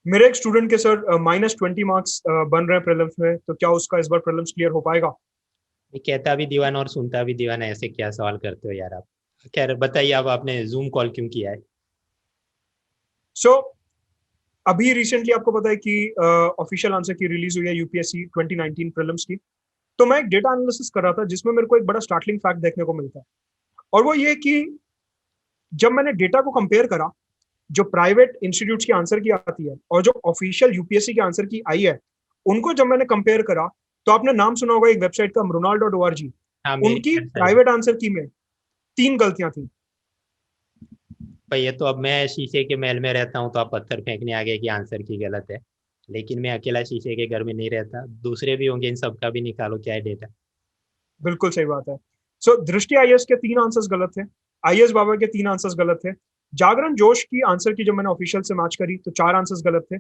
मेरे एक स्टूडेंट के सर -20 मार्क्स बन रहे हैं प्रीलिम्स में, तो क्या उसका इस बार प्रीलिम्स क्लियर हो पाएगा? ये कहता भी दीवाना और सुनता भी दीवाना, ऐसे क्या सवाल करते हो यार आप। खैर बताइए, आप आपने जूम कॉल क्यों किया है? सो अभी रिसेंटली आपको पता है कि ऑफिशियल आंसर की रिलीज हुई है यूपीएससी 2019 प्रीलिम्स की। तो मैं एक डेटा एनालिसिस कर रहा था जिसमें मेरे को एक बड़ा स्टार्टलिंग फैक्ट देखने को मिलता है, और वो ये कि जब मैंने डेटा को कंपेयर करा, जो प्राइवेट इंस्टीट्यूट्स की आंसर की आती है और जो ऑफिशियल यूपीएससी के आंसर की आई है, उनको जब मैंने कंपेयर करा, तो आपने नाम सुना होगा एक वेबसाइट का, mrunal.org। हाँ, मेरी उनकी वेबसाइट। प्राइवेट आंसर की में 3 गलतियां थी। भाई ये तो, अब मैं शीशे के महल में रहता हूँ तो आप पत्थर फेंकने आ गए कि आंसर की गलत है। लेकिन मैं अकेला शीशे के घर में नहीं रहता, दूसरे भी होंगे, इन सबका भी निकालो क्या है डेटा। बिल्कुल सही बात है। सो दृष्टि आईएएस के 3 आंसर्स गलत थे, आईएएस बाबा के 3 आंसर्स गलत थे, जागरण जोश की आंसर की जब मैंने ऑफिशियल से मैच करी तो 4 आंसर्स गलत थे,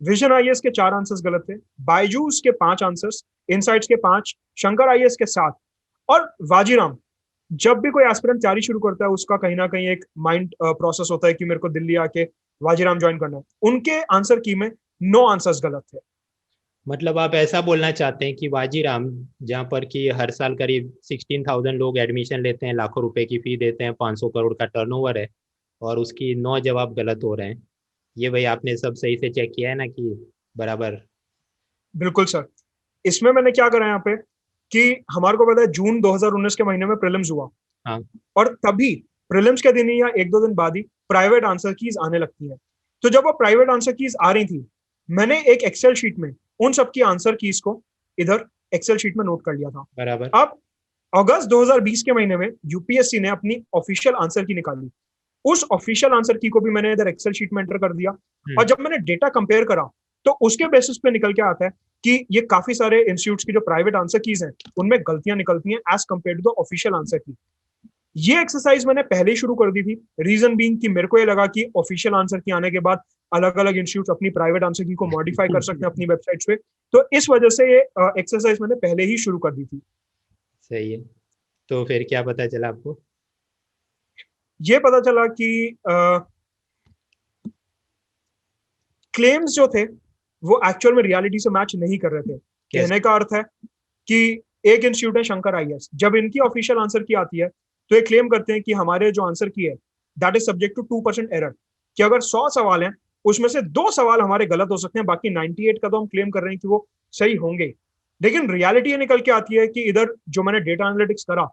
विजन आईएएस के 4 आंसर्स गलत थे, बायजूस के 5 आंसर्स, इनसाइट्स के 5, शंकर आईएएस के 7, और वाजीराम। जब भी कोई एस्पिरेंट तैयारी शुरू करता है उसका कहीं ना कहीं एक माइंड प्रोसेस होता है कि मेरे को दिल्ली आके वाजीराम ज्वाइन करना है, उनके आंसर की में 9 आंसर्स गलत थे। मतलब आप ऐसा बोलना चाहते हैं कि वाजीराम, जहाँ पर कि हर साल करीब 16,000 लोग एडमिशन लेते हैं, लाखों रुपए की फी देते हैं, 500 करोड़ का टर्नओवर है, और उसकी 9 जवाब गलत हो रहे हैं। ये भाई आपने सब सही से चेक किया है ना कि बराबर? बिल्कुल सर। इसमें मैंने क्या करा यहाँ पे कि हमारे को पता है जून 2019 के महीने में प्रीलिम्स हुआ, हाँ। और तभी प्रीलिम्स के दिन ही या 1-2 दिन बाद ही प्राइवेट आंसर कीज आने लगती है। तो जब वो प्राइवेट आंसर कीज आ रही थी, मैंने एक एक्सेल शीट में उन सबकी आंसर कीज को इधर एक्सेल शीट में नोट कर लिया था। बराबर। अब अगस्त 2020 के महीने में यूपीएससी ने अपनी ऑफिशियल आंसर की निकाली, उस ऑफिशियल आंसर की को भी मैंने इधर एक्सेल शीट में एंटर कर दिया। और हम्म। जब मैंने डेटा कंपेयर करा, तो उसके बेसिस पे निकल के आता है कि ये काफी सारे इंस्टीट्यूट्स की जो प्राइवेट आंसर कीज हैं उनमें गलतियां निकलती हैं as compare to the official answer key. ये एक्सरसाइज मैंने पहले ही शुरू कर दी थी, रीजन बीइंग कि मेरे को ये लगा कि ऑफिशियल आंसर की आने के बाद अलग अलग इंस्टीट्यूट अपनी प्राइवेट आंसर की को मॉडिफाई कर सकते हैं अपनी वेबसाइट्स पे। तो इस वजह से ये एक्सरसाइज मैंने पहले ही शुरू कर दी थी। सही है। तो फिर क्या पता चला आपको? ये पता चला कि क्लेम्स जो थे वो एक्चुअल में रियलिटी से मैच नहीं कर रहे थे। कैसे? कहने का अर्थ है कि एक इंस्टीट्यूट है शंकर आईएएस, जब इनकी ऑफिशियल आंसर की आती है तो ये क्लेम करते हैं कि हमारे जो आंसर की है that is subject to 2% error, कि अगर 100 सवाल हैं उसमें से 2 सवाल हमारे गलत हो सकते हैं, बाकी 98 का तो हम क्लेम कर रहे हैं कि वो सही होंगे। लेकिन रियलिटी ये निकल के आती है कि इधर जो मैंने डेटा एनालिटिक्स करा,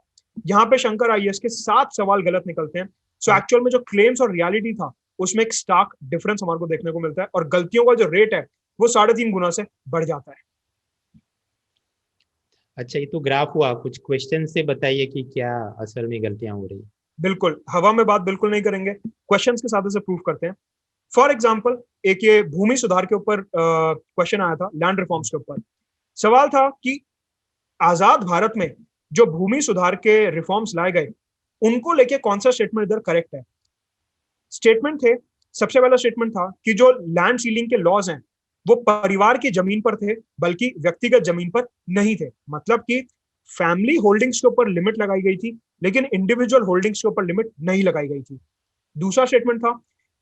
यहाँ पे शंकर आईएएस के 7 सवाल गलत निकलते हैं। सो हाँ। एक्चुअल में जो क्लेम्स और रियलिटी था उसमें एक स्टार्क डिफरेंस हमारे को देखने को मिलता है, और गलतियों का जो रेट है वो 3.5 गुना से बढ़ जाता है। अच्छा, ये तो ग्राफ हुआ, कुछ क्वेश्चन से बताइए कि क्या असल में गलतियां हो रही है। बिल्कुल, हवा में बात बिल्कुल नहीं करेंगे, क्वेश्चंस के साथ इसे प्रूव करते हैं। फॉर एग्जाम्पल, एक ये भूमि सुधार के ऊपर क्वेश्चन आया था, लैंड रिफॉर्म्स के ऊपर। सवाल था कि आजाद भारत में जो भूमि सुधार के रिफॉर्म्स लाए गए उनको लेके कौन सा स्टेटमेंट इधर करेक्ट है। स्टेटमेंट थे, सबसे पहला स्टेटमेंट था कि जो लैंड सीलिंग के लॉज हैं वो परिवार की जमीन पर थे, बल्कि व्यक्तिगत जमीन पर नहीं थे। मतलब कि फैमिली होल्डिंग्स के ऊपर लिमिट लगाई गई थी, लेकिन इंडिविजुअल होल्डिंग्स के ऊपर लिमिट नहीं लगाई गई थी। दूसरा स्टेटमेंट था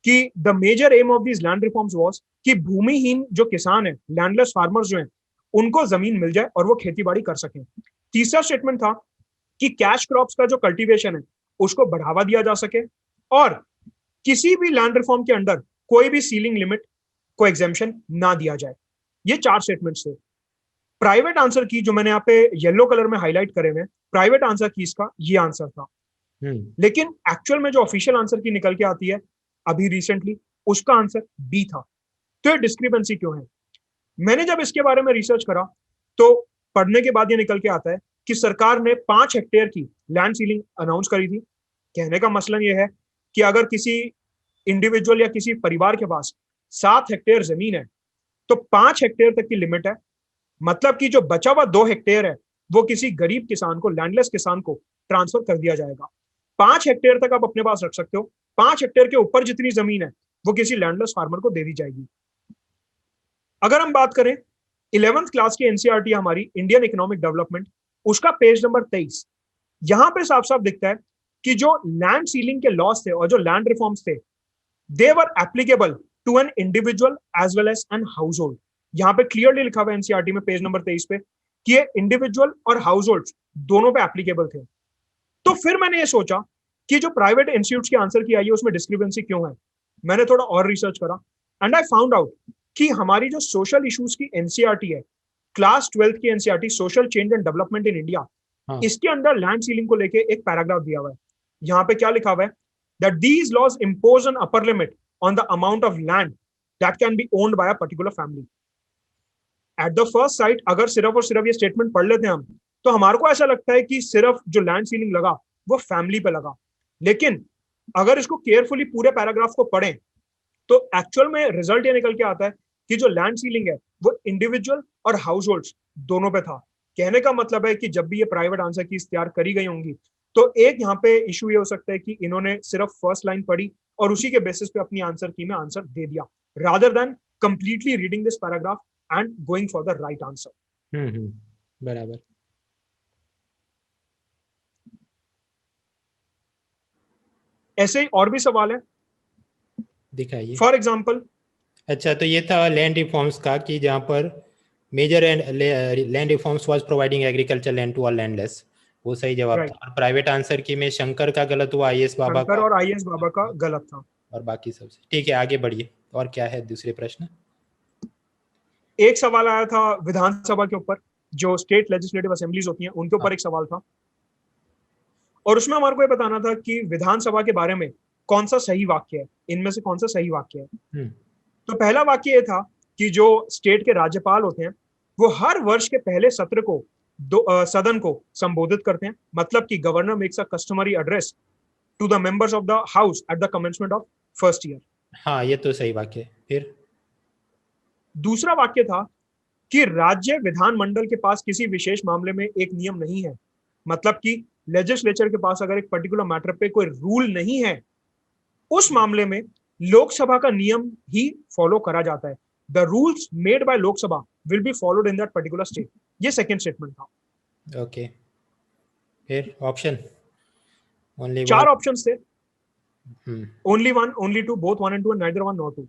कि the major aim of this land reforms was कि भूमिहीन जो किसान है, लैंडलेस फार्मर्स जो हैं, उनको जमीन मिल जाए और वो खेती बाड़ी कर सकें। तीसरा स्टेटमेंट था कि कैश क्रॉप्स का जो कल्टीवेशन है उसको बढ़ावा दिया जा सके, और किसी भी लैंड रिफॉर्म के अंडर कोई भी सीलिंग लिमिट को एग्जेम्पशन ना दिया जाए। ये 4 स्टेटमेंट्स थे। प्राइवेट आंसर की जो मैंने यहाँ पे येलो कलर में हाईलाइट करे हुए, प्राइवेट आंसर की इसका ये आंसर था। हम्म। लेकिन एक्चुअल में जो ऑफिशियल आंसर की निकल के आती है अभी रिसेंटली, उसका आंसर बी था। तो ये डिस्क्रिपेंसी क्यों है? मैंने जब इसके बारे में रिसर्च करा तो पढ़ने के बाद ये निकल के आता है कि सरकार ने 5 हेक्टेयर की लैंड सीलिंग अनाउंस करी थी। कहने का मसलन ये है कि अगर किसी इंडिविजुअल या किसी परिवार के पास 7 हेक्टेयर जमीन है तो 5 हेक्टेयर तक की लिमिट है। मतलब कि जो बचा हुआ 2 हेक्टेयर है वो किसी गरीब किसान को, लैंडलेस किसान को ट्रांसफर कर दिया जाएगा। 5 हेक्टेयर तक आप अपने पास रख सकते हो, 5 हेक्टेयर के ऊपर जितनी जमीन है वो किसी लैंडलेस फार्मर को दे दी जाएगी। अगर हम बात करें 11th क्लास की एनसीईआरटी हमारी इंडियन इकोनॉमिक डेवलपमेंट, उसका पेज नंबर 23, यहां पे साफ साफ दिखता है कि जो लैंड सीलिंग के लॉस थे और जो लैंड रिफॉर्म्स थे, they were applicable to an individual as well as an household. यहाँ पे क्लियरली लिखा हुआ है एनसीईआरटी में पेज नंबर 23 पे कि ये इंडिविजुअल और हाउस होल्ड दोनों पे एप्लीकेबल थे। तो फिर मैंने ये सोचा कि जो प्राइवेट इंस्टीट्यूट्स की आंसर की आई है उसमें डिस्क्रिपेंसी क्यों है। मैंने थोड़ा और रिसर्च करा एंड आई फाउंड आउट कि हमारी जो सोशल इश्यूज की एनसीईआरटी है, क्लास 12 की NCERT social change and development in India, इसके अंदर लैंड सीलिंग को लेके एक पैराग्राफ दिया हुआ है। यहाँ पे क्या लिखा हुआ है, that these laws impose an upper limit on the amount of land that can be owned by a particular family. At the first sight अगर सिर्फ और सिर्फ ये स्टेटमेंट पढ़ लेते हैं हम, तो हमारे को ऐसा लगता है कि सिर्फ जो लैंड सीलिंग लगा वो फैमिली पे लगा। लेकिन अगर इसको केयरफुली पूरे पैराग्राफ को पढ़ें तो एक्चुअल में रिजल्ट ये निकल के आता है कि जो लैंड सीलिंग है वो इंडिविजुअल और हाउस होल्ड्स दोनों पे था। कहने का मतलब है कि जब भी ये प्राइवेट आंसर की तैयार करी गई होंगी तो एक यहाँ पे इशू ये हो सकता है कि इन्होंने सिर्फ फर्स्ट लाइन पढ़ी और उसी के बेसिस पे अपनी आंसर की में आंसर दे दिया, rather than completely reading this paragraph and going for the right answer. बराबर। ऐसे ही और भी सवाल है, दिखाइए। For example. अच्छा, तो ये था लैंड रिफॉर्म्स का कि जहाँ पर major and land reforms was providing agriculture land to all landless, वो सही जवाब था। और प्राइवेट आंसर की में शंकर का गलत हुआ, आईएएस बाबा शंकर का और आईएएस बाबा का गलत था, और बाकी सबसे ठीक है। आगे बढ़िए, और क्या है दूसरे प्रश्न। एक सवाल आया था विधानसभा के ऊपर, जो स्टेट लेजिस्लेटिव असेंबलीज होती हैं उनके ऊपर एक सवाल था, और उसमें हमारे को ये बताना था कि विधानसभा के बारे में कौन सा सही वाक्य है, इनमें से कौन सा सही वाक्य है। तो पहला वाक्य ये था कि जो स्टेट के राज्यपाल होते हैं वो हर वर्ष के पहले सत्र को सदन को संबोधित करते हैं, मतलब कि governor makes a customary address to the members of the house at the commencement of first year. हाँ, ये तो सही वाक्य है। फिर दूसरा वाक्य था कि राज्य विधानमंडल के पास किसी विशेष मामले में एक नियम नहीं है, मतलब कि लेजिस्लेचर के पास अगर एक पर्टिकुलर मैटर पे कोई रूल नहीं है, उस मामले में लोकसभा का नियम ही फॉलो करा जाता है। The rules made by Lok Sabha will be followed in that particular state. ये सेकंड स्टेटमेंट था। ओके, फिर ऑप्शन ओनली चार वन, ऑप्शंस थे, only one, only two, both one and two, neither one not two.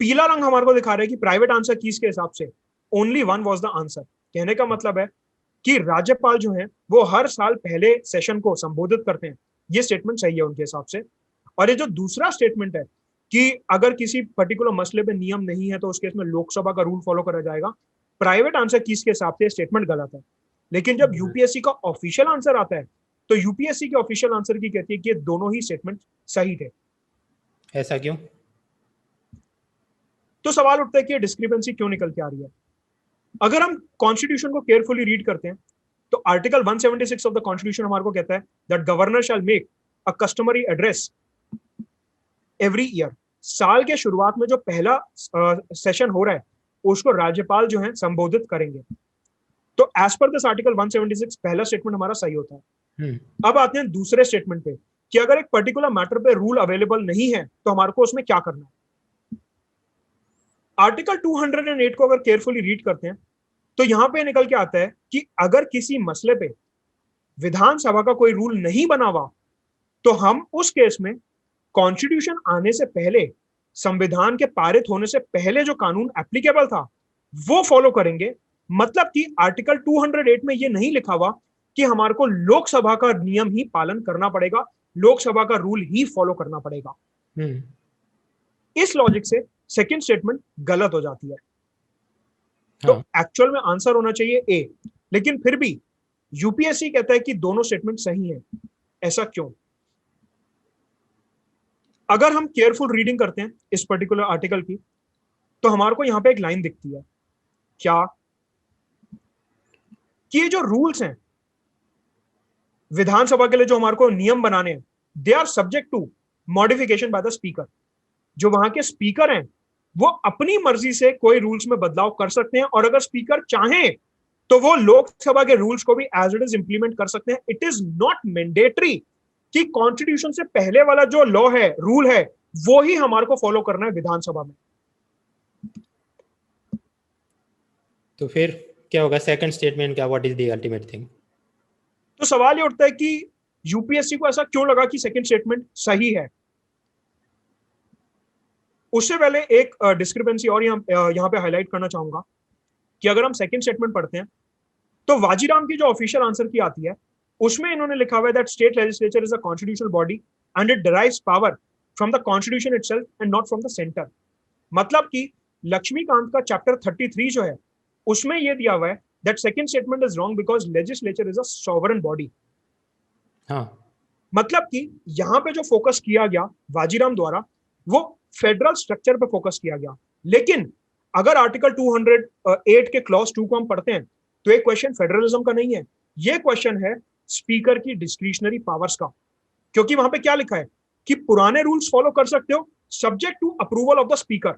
पीला रंग हमारे को दिखा रहा है कि प्राइवेट आंसर कीज के हिसाब से only one was the answer. कहने का मतलब है कि राज्यपाल जो हैं वो हर साल पहले सेशन को संबोधित करते हैं, ये स्टेटमेंट सही है उनके हिसाब से। और ये जो दूसरा स्टेटमेंट है कि अगर किसी पर्टिकुलर मसले पे नियम नहीं है तो उस केस में लोकसभा का रूल फॉलो करा जाएगा, प्राइवेट आंसर कीज के हिसाब से स्टेटमेंट गलत है। लेकिन जब यूपीएससी का ऑफिशियल आंसर आता है तो यूपीएससी के ऑफिशियल आंसर की कहती है कि ये दोनों ही स्टेटमेंट सही थे। ऐसा क्यों? तो सवाल उठता है कि ये डिस्क्रिपेंसी क्यों निकल के आ रही है। अगर हम कॉन्स्टिट्यूशन को केयरफुली रीड करते हैं तो आर्टिकल 176 ऑफ द कॉन्स्टिट्यूशन हमारे को कहता है that governor shell make a customary address every year. साल के शुरुआत में जो पहला सेशन हो रहा है उसको राज्यपाल जो है संबोधित करेंगे। तो एज पर दिस आर्टिकल 176 पहला स्टेटमेंट हमारा सही होता है। अब आते हैं दूसरे स्टेटमेंट पे कि अगर एक पर्टिकुलर मैटर पे रूल अवेलेबल नहीं है तो हमारे को उसमें क्या करना है। आर्टिकल 208 को अगर केयरफुली रीड करते हैं तो यहां पे निकल के आता है कि अगर किसी मसले पे विधानसभा का कोई रूल नहीं बना हुआ तो हम उस केस में कॉन्स्टिट्यूशन आने से पहले, संविधान के पारित होने से पहले जो कानून एप्लीकेबल था वो फॉलो करेंगे। मतलब कि आर्टिकल 208 में ये नहीं लिखा हुआ कि हमारे को लोकसभा का नियम ही पालन करना पड़ेगा, लोकसभा का रूल ही फॉलो करना पड़ेगा। इस लॉजिक से सेकंड स्टेटमेंट गलत हो जाती है। तो एक्चुअल में आंसर होना चाहिए ए, लेकिन फिर भी यूपीएससी कहता है कि दोनों स्टेटमेंट सही हैं। ऐसा क्यों? अगर हम केयरफुल रीडिंग करते हैं इस पर्टिकुलर आर्टिकल की तो हमारे को यहां पे एक लाइन दिखती है, क्या कि ये जो रूल्स हैं विधानसभा के लिए, जो हमारे को नियम बनाने हैं, they are subject to modification by the speaker. जो वहां के स्पीकर हैं वो अपनी मर्जी से कोई रूल्स में बदलाव कर सकते हैं, और अगर स्पीकर चाहें तो वो लोकसभा के रूल्स को भी एज इट इज इंप्लीमेंट कर सकते हैं। इट इज नॉट मैंडेटरी कि कॉन्स्टिट्यूशन से पहले वाला जो लॉ है, रूल है, वो ही हमारे को फॉलो करना है विधानसभा में। तो फिर क्या होगा सेकंड स्टेटमेंट का? What is the ultimate thing? तो सवाल ये उठता है कि यूपीएससी को ऐसा क्यों लगा कि सेकंड स्टेटमेंट सही है। उससे पहले एक डिस्क्रिपेंसी और यहाँ पे हाईलाइट करना चाहूंगा कि अगर हम सेकंड स्टेटमेंट पढ़ते हैं तो वाजीराम की जो ऑफिशियल आंसर की आती है उसमें इन्होंने लिखा हुआ है that state legislature is a constitutional body and it derives power from the constitution itself and not from the centre. मतलब कि लक्ष्मीकांत का चैप्टर 33 जो है उसमें यह दिया हुआ है that second statement is wrong because legislature is a sovereign body. हाँ, मतलब कि यहाँ पे जो फोकस किया गया वाजीराम द्वारा वो फेडरल स्ट्रक्चर पे फोकस किया गया। लेकिन अगर आर्टिकल 208 के क्लॉज 2 को हम पढ़ते हैं तो एक क्वेश्चन फेडरलिज्म का नहीं है, ये क्वेश्चन है स्पीकर की डिस्क्रिशनरी पावर्स का। क्योंकि वहां पे क्या लिखा है कि पुराने रूल्स फॉलो कर सकते हो subject to approval of the speaker.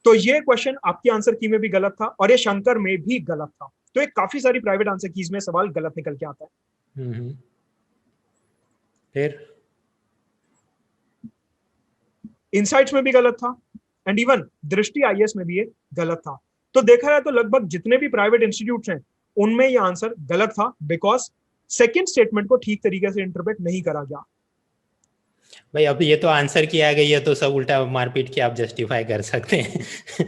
तो ये क्वेश्चन आपके आंसर की में भी गलत था और ये शंकर में भी गलत था। तो एक काफी सारी प्राइवेट आंसर कीज में सवाल गलत निकल के आता है। फिर इनसाइट्स में भी गलत था एंड इवन दृष्टि आईएएस में भी ये गलत था। तो देखा जाए तो लगभग जितने भी प्राइवेट इंस्टीट्यूट्स हैं उनमें ये आंसर गलत था बिकॉज सेकंड स्टेटमेंट को ठीक तरीके से इंटरप्रेट नहीं करा गया। भाई अब ये तो आंसर किया गई है तो सब उल्टा मारपीट के आप जस्टिफाई कर सकते हैं।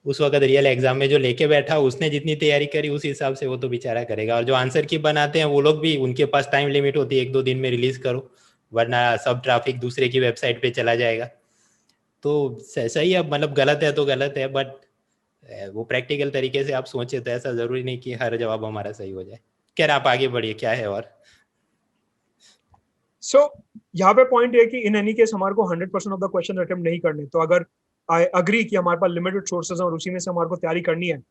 उस वक्त रियल एग्जाम में जो लेके बैठा उसने जितनी तैयारी करी उस हिसाब से वो तो बेचारा करेगा। और जो आंसर की बनाते हैं वो लोग भी, उनके पास टाइम लिमिट होती है, 1-2 दिन में रिलीज करो वरना सब ट्रैफिक दूसरे की वेबसाइट पे चला जाएगा। तो सही है, मतलब गलत है तो गलत है, बट वो प्रैक्टिकल तरीके से आप सोचे तो ऐसा जरूरी नहीं कि हर जवाब हमारा सही हो जाए। खैर आप आगे बढ़िए, क्या है और यहाँ पे पॉइंट ये कि इन एनी केस हमारे को 100% ऑफ द क्वेश्चन अटेम्प्ट नहीं करने। तो अगर आई अग्री कि हमारे पास लिमिटेड सोर्सेज हैं और उसी में से हमारे को तैयारी करनी है,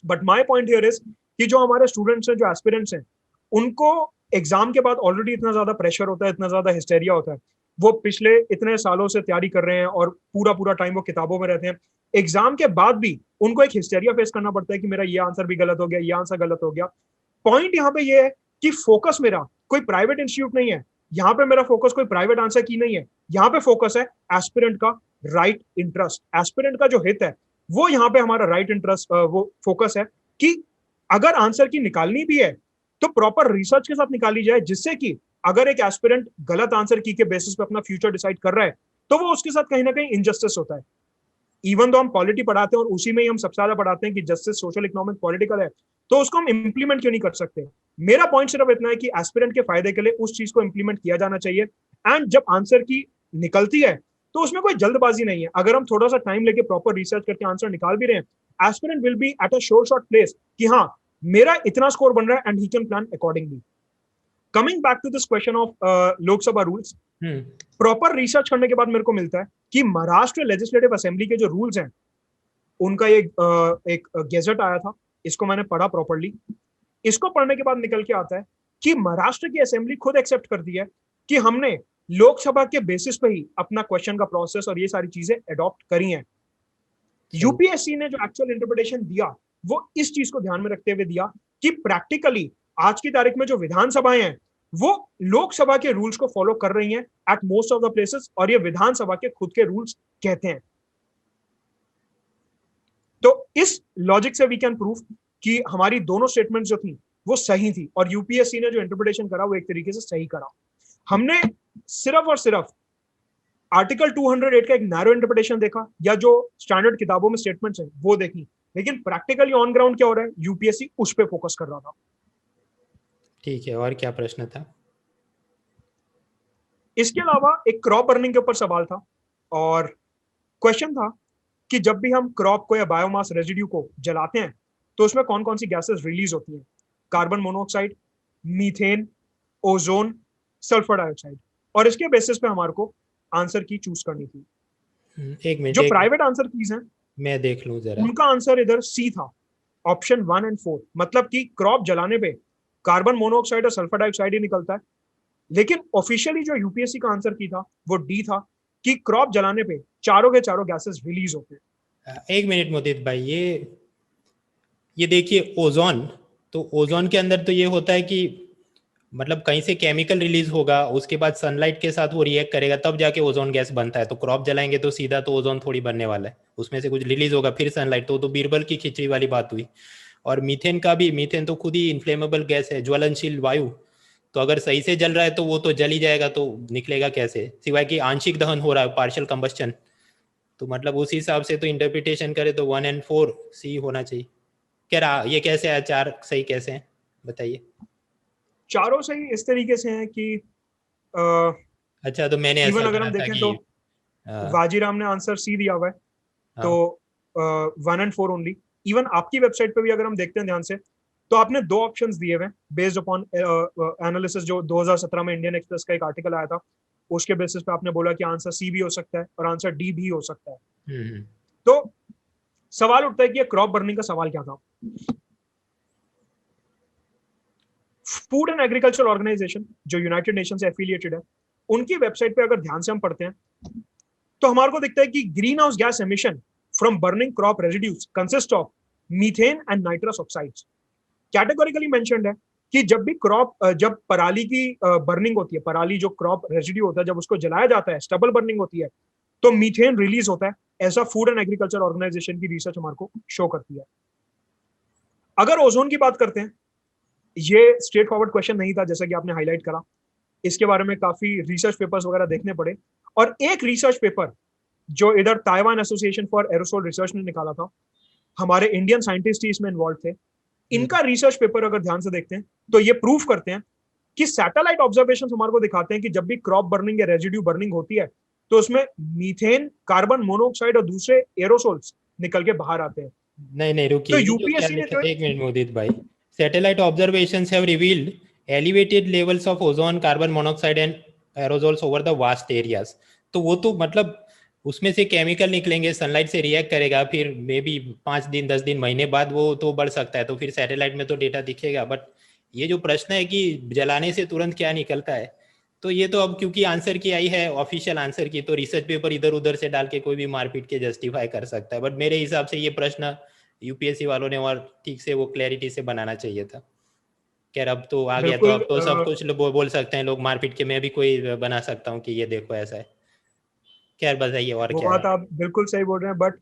but my point here is कि जो हमारे स्टूडेंट्स हैं, जो एस्पिरेंट्स हैं, उनको एग्जाम के बाद ऑलरेडी इतना ज्यादा प्रेशर होता है, इतना ज्यादा हिस्टेरिया होता है, वो पिछले इतने सालों से तैयारी कर रहे हैं और पूरा पूरा टाइम वो किताबों में रहते हैं। एग्जाम के बाद भी उनको एक हिस्टेरिया फेस करना पड़ता है कि मेरा ये आंसर भी गलत हो गया, ये आंसर गलत हो गया। पॉइंट यहाँ पे ये है कि फोकस मेरा कोई प्राइवेट इंस्टीट्यूट नहीं है, यहाँ पे मेरा फोकस कोई प्राइवेट आंसर की नहीं है, यहाँ पे फोकस है एस्पिरेंट का राइट इंटरेस्ट। एस्पिरेंट का जो हित है वो यहाँ पे हमारा राइट इंटरेस्ट, वो फोकस है कि अगर आंसर की निकालनी भी है तो प्रॉपर रिसर्च के साथ निकाली जाए, जिससे कि अगर एक एस्पिरेंट गलत आंसर की के बेसिस पे अपना फ्यूचर डिसाइड कर रहा है तो वो उसके साथ कहीं ना कहीं इनजस्टिस होता है। इवन तो हम पॉलिटी पढ़ाते हैं और उसी में ही हम सबसे ज्यादा पढ़ाते हैं कि जस्टिस सोशल इकोनॉमिक पॉलिटिकल है, तो उसको हम इंप्लीमेंट क्यों नहीं कर सकते। मेरा पॉइंट सिर्फ इतना है कि एस्पिरेंट के फायदे के लिए उस चीज को इंप्लीमेंट किया जाना चाहिए। एंड जब आंसर की निकलती है तो उसमें कोई जल्दबाजी नहीं है। अगर हम थोड़ा सा टाइम लेके प्रॉपर रिसर्च करके आंसर निकाल भी रहे हैं, aspirant will be at a sure shot place कि हाँ मेरा इतना स्कोर बन रहा है and he can plan accordingly. Coming back to this question of Lok Sabha rules, proper research करने के बाद मेरे को मिलता है कि महाराष्ट्र लेजिस्लेटिव असेंबली के जो रूल्स हैं उनका एक गेजेट आया था, इसको मैंने पढ़ा प्रॉपरली। इसको पढ़ने के बाद निकल के आता है कि महाराष्ट्र की असेंबली खुद एक्सेप्ट करती है कि हमने लोकसभा के बेसिस पे ही अपना क्वेश्चन का प्रोसेस और ये सारी चीजें अडॉप्ट करी हैं। यूपीएससी ने जो एक्चुअल इंटरप्रिटेशन दिया वो इस चीज को ध्यान में रखते हुए दिया कि प्रैक्टिकली आज की तारीख में जो विधानसभाएं हैं वो लोकसभा के रूल्स को फॉलो कर रही हैं at most of the places, और ये विधानसभा के खुद के रूल्स कहते हैं। तो इस लॉजिक से वी कैन प्रूव कि हमारी दोनों स्टेटमेंट्स जो थी वो सही थी और यूपीएससी ने जो इंटरप्रिटेशन करा वो एक तरीके से सही करा। हमने सिर्फ और सिर्फ आर्टिकल 208 का एक नैरो इंटरप्रिटेशन देखा या जो स्टैंडर्ड किताबों में स्टेटमेंट्स हैं वो देखी, लेकिन प्रैक्टिकली ऑन ग्राउंड क्या हो रहा है यूपीएससी उस पर फोकस कर रहा था। ठीक है, और क्या प्रश्न था? इसके अलावा एक क्रॉप बर्निंग के ऊपर सवाल था और क्वेश्चन था कि जब भी हम क्रॉप को या बायोमास रेजिड्यू को जलाते हैं तो उसमें कौन कौन सी गैसेस रिलीज होती हैं, carbon monoxide, methane, ozone, sulphur dioxide. और इसके बेसिस पे हमारे को आंसर की चूज करनी थी। एक मिनट, जो प्राइवेट आंसर कीज हैं मैं देख लूं जरा, उनका आंसर इधर सी था, ऑप्शन 1 और 4। मतलब कि क्रॉप जलाने पे कार्बन मोनोऑक्साइड और सल्फर डाइऑक्साइड ही निकलता है, लेकिन ऑफिशियली जो यूपीएससी का आंसर की था वो डी था कि क्रॉप जलाने पे चारों के चारों गैसेस रिलीज होते हैं। एक मिनट मोदित भाई, ये देखिए ओजोन, तो ओजोन के अंदर तो ये होता है कि मतलब कहीं से केमिकल रिलीज होगा, उसके बाद सनलाइट के साथ वो रिएक्ट करेगा तब जाके ओजोन गैस बनता है। तो क्रॉप जलाएंगे तो सीधा तो ओजोन थोड़ी बनने वाला है, उसमें से कुछ रिलीज होगा फिर सनलाइट, तो बीरबल की खिचड़ी वाली बात हुई। और मीथेन का भी, मीथेन तो खुद ही इन्फ्लेमेबल गैस है, ज्वलनशील वायु, तो अगर सही से जल रहा है तो वो तो जल ही जाएगा, तो निकलेगा कैसे, सिवाय कि आंशिक दहन हो रहा है, पार्शियल कंबस्टन। तो मतलब उस हिसाब से तो इंटरप्रिटेशन करे तो 1 and 4 सी होना चाहिए। कह रहा ये कैसे है, 4 सही कैसे हैं बताइए। चारों सही इस तरीके से हैं कि अच्छा, तो मैंने इवन ऐसा अगर करा हम था देखें कि तो वाजीराम ने आंसर सी दिया हुआ है, तो 1 and 4 ओनली। इवन आपकी वेबसाइट पे भी अगर हम देखते हैं ध्यान से, तो आपने 2 ऑप्शंस दिए हुए हैं बेस्ड अपॉन एनालिसिस। जो 2017 में इंडियन एक्सप्रेस का एक आर्टिकल आया था, उसके बेसिस पे आपने बोला कि आंसर सी भी हो सकता है और आंसर डी भी हो सकता है। तो सवाल उठता है कि ये क्रॉप बर्निंग का सवाल क्या था। फूड एंड एग्रीकल्चर ऑर्गेनाइजेशन जो यूनाइटेड नेशन से एफिलिएटेड है, उनकी वेबसाइट पे अगर ध्यान से हम पढ़ते हैं तो हमारे को दिखता है कि green house gas emission from burning crop residues consist of methane and nitrous oxides. Categorically mentioned है कि जब भी जब पराली की बर्निंग होती है, पराली जो क्रॉप रेजिड्यू होता है, जब उसको जलाया जाता है, स्टबल बर्निंग होती है, तो मीथेन रिलीज होता है। ऐसा फूड एंड एग्रीकल्चर ऑर्गेनाइजेशन की रिसर्च हमारे को शो करती है। अगर ओजोन की बात करते हैं, ये स्ट्रेट फॉरवर्ड क्वेश्चन नहीं था जैसा कि आपने हाईलाइट करा। इसके बारे में काफी रिसर्च पेपर्स वगैरह देखने पड़े, और एक रिसर्च पेपर जो इधर Taiwan association for aerosol research ने निकाला था, हमारे इंडियन साइंटिस्ट ही इसमें इन्वॉल्व थे। इनका रिसर्च पेपर अगर ध्यान से देखते हैं तो ये प्रूफ करते हैं कि सैटेलाइट ऑब्जर्वेशन हमारे को दिखाते हैं कि जब भी क्रॉप बर्निंग या रेजिड्यू बर्निंग होती है तो उसमें मीथेन, कार्बन मोनोऑक्साइड और दूसरे एरोसोल्स निकल के बाहर आते हैं। नहीं रुकिए, तो ये जो क्या यूपीएससी ने लिखा जो है, 1 मिनट मोदित भाई। Satellite observations have revealed elevated levels of ozone, carbon monoxide and aerosols over the vast areas. तो वो तो मतलब उसमें से केमिकल निकलेंगे, सनलाइट से रिएक्ट करेगा, फिर मे बी 5 दिन 10 दिन महीने बाद वो तो बढ़ सकता है, तो फिर सैटेलाइट में तो डेटा दिखेगा। बट ये जो प्रश्न है कि जलाने से तुरंत क्या निकलता है, तो ये तो अब क्योंकि आंसर की आई है ऑफिशियल आंसर की, तो रिसर्च पेपर इधर उधर से डाल के कोई भी मारपीट के जस्टिफाई कर सकता है। बट मेरे हिसाब से ये प्रश्न यूपीएससी वालों ने और ठीक से वो क्लैरिटी से बनाना चाहिए था। खैर अब तो आ गया, तो बिल्कुल अब तो सब कुछ बोल सकते हैं लोग मारपीट के, मैं भी कोई बना सकता हूँ कि ये देखो ऐसा है। खैर बताइए और वो क्या बात है। आप बिल्कुल सही बोल रहे हैं, बट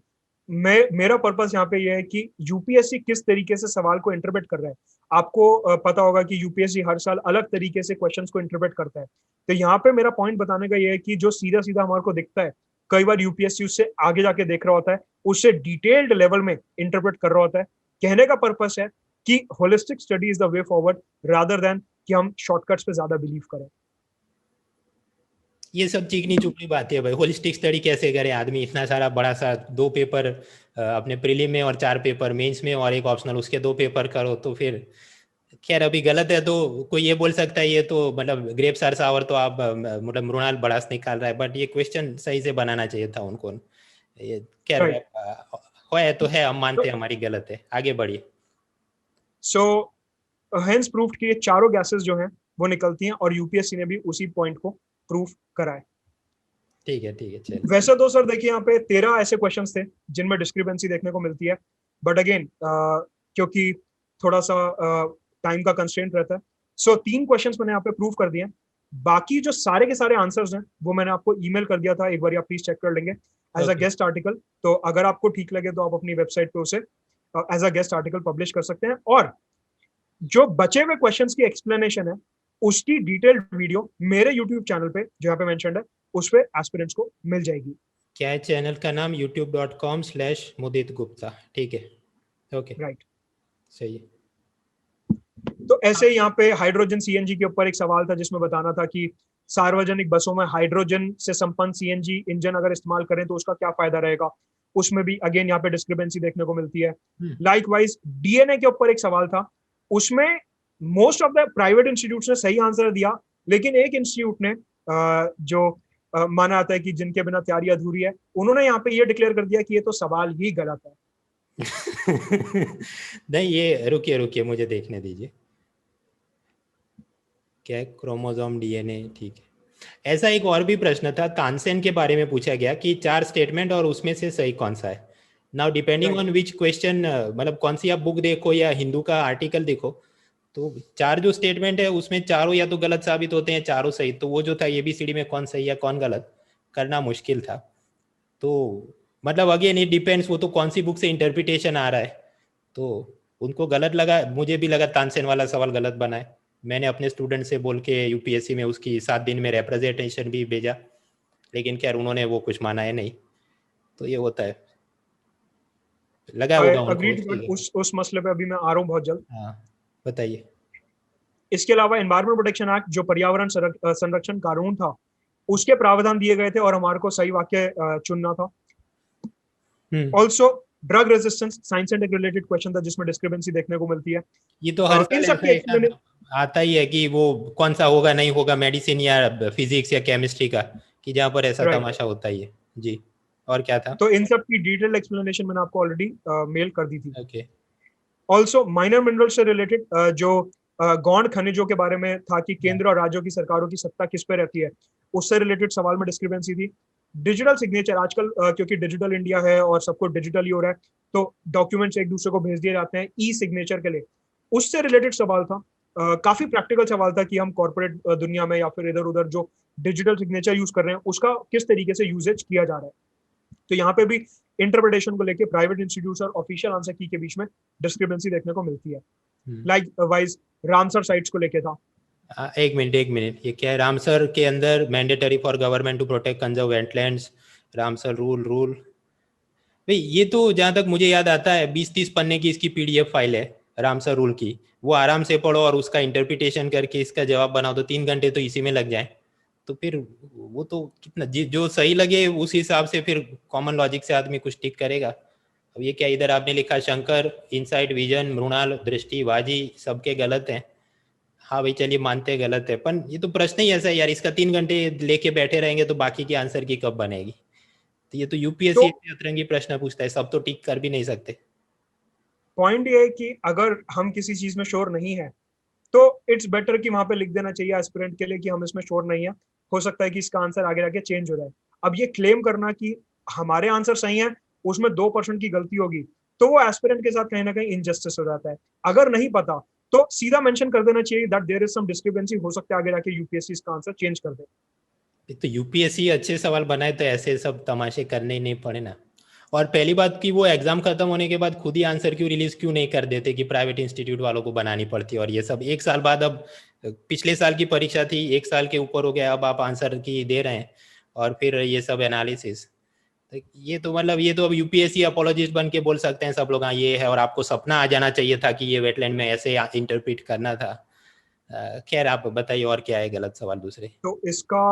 मेरा पर्पस यहाँ पे ये है कि यूपीएससी किस तरीके से सवाल को इंटरप्रेट कर रहा है। आपको पता होगा कि यूपीएससी हर साल अलग तरीके से क्वेश्चंस को इंटरप्रेट करता है। तो यहाँ पे मेरा पॉइंट बताने का ये है कि जो सीधा सीधा हमारे को दिखता है, कई बार यूपीएससी उससे आगे जाके देख रहा होता है, उससे डिटेल्ड लेवल में इंटरप्रेट कर रहा होता है। कहने का पर्पस है कि holistic study is the way forward rather than कि हम शॉर्टकट्स पे ज्यादा बिलीव करें। ये सब चिकनी चुपड़ी बात है भाई, होलिस्टिक स्टडी कैसे करे आदमी, इतना सारा बड़ा सा 2 पेपर अपने प्रीलिम में और 4 पेपर मेंस में और एक ऑप्शनल, उसके 2 पेपर करो तो फिर। खैर अभी गलत है तो कोई ये बोल सकता है ये तो मतलब ग्रेप्स आर सावर, तो आप मतलब मृणाल बड़ास निकाल रहा है, बट ये क्वेश्चन सही से बनाना चाहिए था उनको। ये खैर राइट। है तो है, हम मानते तो हैं हमारी गलत है, आगे बढ़िए। सो हेंस प्रूव्ड कि ये चारों गैसेस जो हैं वो निकलती हैं, और यूपीएससी ने भी उसी पॉइंट को प्रूव करा है। ठीक है चल। वैसे तो सर देखिए, यहाँ पे 13 ऐसे क्वेश्चंस थे जिनमें डिस्क्रिपेंसी देखने को मिलती है, बट अगेन क्योंकि थोड़ा सा टाइम का कंस्ट्रेंट रहता है, सो 3 क्वेश्चंस मैंने यहाँ पे प्रूव कर दिए हैं। बाकी जो सारे के सारे आंसर्स हैं वो मैंने आपको ईमेल कर दिया था, एक बार आप प्लीज चेक कर लेंगे as a okay guest article. तो अगर आपको ठीक लगे तो आप अपनी वेबसाइट पे उसे as a guest article publish कर सकते हैं, और जो बचे हुए क्वेश्चंस की एक्सप्लेनेशन है उसकी डिटेल्ड वीडियो मेरे यूट्यूब चैनल पे जो यहाँ पे मेंशन्ड है उस पे एस्पिरेंट्स को मिल जाएगी। क्या है चैनल का नाम? youtube.com/मुदित गुप्ता, ठीक है, ओके राइट। सही है। तो ऐसे ही यहाँ पे हाइड्रोजन सीएनजी के ऊपर एक सवाल था जिसमें बताना था कि सार्वजनिक बसों में हाइड्रोजन से संपन्न सीएनजी इंजन अगर इस्तेमाल करें तो उसका क्या फायदा रहेगा। उसमें भी अगेन यहाँ पे डिस्क्रिपेंसी देखने को मिलती है। लाइकवाइज डीएनए के ऊपर एक सवाल था, उसमें most of the private institute ने सही आंसर दिया, लेकिन एक इंस्टीट्यूट ने जो माना जाता है कि जिनके बिना तैयारी अधूरी है, उन्होंने यहाँ पे ये डिक्लेयर कर दिया कि ये तो सवाल ही गलत है। नहीं ये रुकिए रुकिए मुझे देखने दीजिए, क्या है क्रोमोसोम डीएनए, ठीक है। ऐसा एक और भी प्रश्न था, तानसेन के बारे में पूछा गया कि 4 स्टेटमेंट और उसमें से सही कौन सा है। Now depending on which question, मतलब कौन सी आप बुक देखो या हिंदू का आर्टिकल देखो, तो 4 जो स्टेटमेंट है उसमें चारों या तो गलत साबित होते हैं, चारों सही। तो वो जो था एबीसीडी में कौन सही या कौन गलत करना मुश्किल था। तो मतलब अगेन इट डिपेंड्स, वो तो कौन सी बुक से इंटरप्रिटेशन आ रहा है। तो उनको गलत लगा, मुझे भी लगा तानसेन वाला सवाल गलत बना है। मैंने अपने स्टूडेंट से बोल के यूपीएससी में उसकी 7 दिन में रिप्रेजेंटेशन भी भेजा, लेकिन खैर उन्होंने वो कुछ माना है नहीं। तो ये होता है, लगा होगा उनको। ठीक है, उस मसले पे अभी मैं आ रहा हूँ बहुत जल्द। हाँ बताइए। इसके अलावा एनवायरमेंट प्रोटेक्शन एक्ट जो पर्यावरण संरक्षण कानून था, उसके प्रावधान दिए गए थे और हमारे को सही वाक्य चुनना था। Also drug resistance science and related question था जिसमें डिस्क्रिपेंसी देखने को मिलती है। ये तो हर इन साल सब की आता ही है कि वो कौन सा होगा नहीं होगा, मेडिसिन या फिजिक्स या केमिस्ट्री का, कि जहाँ पर ऐसा राइट, तमाशा होता ही है जी। और क्या था? तो इन सब की डिटेल एक्सप्लेनेशन मैंने आपको ऑलरेडी मेल कर दी थी। ओके। ऑल्सो माइनर मिनरल से रिलेटेड जो गौण खनिजों के बारे में था कि केंद्र और राज्यों की सरकारों की सत्ता किस पे रहती है, उससे रिलेटेड सवाल में डिस्क्रिपेंसी थी। डिजिटल सिग्नेचर आजकल क्योंकि डिजिटल इंडिया है और सब कुछ डिजिटल ही हो रहा है, तो डॉक्यूमेंट्स एक दूसरे को भेज दिए जाते हैं ई सिग्नेचर के लिए, उससे रिलेटेड सवाल था। काफी प्रैक्टिकल सवाल था कि हम कॉर्पोरेट दुनिया में या फिर इधर उधर जो डिजिटल सिग्नेचर यूज कर रहे हैं उसका किस तरीके से यूजेज किया जा रहा है। तो यहाँ पे भी इंटरप्रिटेशन को लेके प्राइवेट इंस्टीट्यूट और ऑफिशियल आंसर की के बीच में डिस्क्रिपेंसी देखने को मिलती है। लाइक वाइज रामसर साइट्स को लेके था। एक मिनट, ये क्या है? रामसर के अंदर mandatory for government to protect conserve wetlands, Ramsar rule भाई, ये तो जहाँ तक मुझे याद आता है 20-30 पन्ने की इसकी पीडीएफ फाइल है रामसर रूल की। वो आराम से पढ़ो और उसका इंटरप्रिटेशन करके इसका जवाब बनाओ तो 3 घंटे तो इसी में लग जाए। तो फिर वो तो कितना जो सही लगे उस हिसाब से फिर कॉमन लॉजिक से आदमी कुछ टिक करेगा। अब ये क्या इधर आपने लिखा शंकर, इनसाइट, विजन, मृणाल, दृष्टि, वाजी सबके गलत हैं। हाँ भाई चलिए मानते हैं गलत है, पर ये तो प्रश्न ही ऐसा है यार, इसका 3 घंटे लेके बैठे रहेंगे तो बाकी की आंसर की कब बनेगी? तो ये तो यूपीएससी तो इतने अतरंगी प्रश्न पूछता है, सब तो टिक कर भी नहीं सकते। पॉइंट ये है कि अगर हम किसी चीज में श्योर नहीं है तो इट्स बेटर कि वहां पे लिख देना चाहिए एस्पिरेंट के लिए कि हम इसमें श्योर नहीं है, हो सकता है कि इसका आंसर आगे जाके चेंज हो जाए। अब ये क्लेम करना कि हमारे आंसर सही है, उसमें 2% की गलती होगी, तो वो एस्पिरेंट के साथ कहीं ना कहीं इनजस्टिस हो जाता है। अगर नहीं पता तो सीधा मेंशन कर देना चाहिए that there is some discrepancy, हो सकता है आगे जाके यूपीएससी इसका आंसर चेंज कर दे। तो यूपीएससी अच्छे सवाल बनाए तो ऐसे सब तमाशे करने ही नहीं पड़े ना। और पहली बात कि वो एग्जाम खत्म होने के बाद खुद ही आंसर क्यों रिलीज क्यों नहीं कर देते कि प्राइवेट इंस्टीट्यूट वालों को बनानी पड़ती है। और ये सब 1 साल बाद, अब पिछले साल की परीक्षा थी, 1 साल के ऊपर हो गया, अब आप आंसर की दे रहे हैं और फिर ये सब एनालिसिस। तो ये तो मतलब ये तो अब यूपीएससी अपोलॉजिस्ट बन के बोल सकते हैं सब लोग, हाँ ये है, और आपको सपना आ जाना चाहिए था कि ये वेटलैंड में ऐसे इंटरप्रिट करना था। खैर आप बताइए और क्या है गलत सवाल दूसरे? तो इसका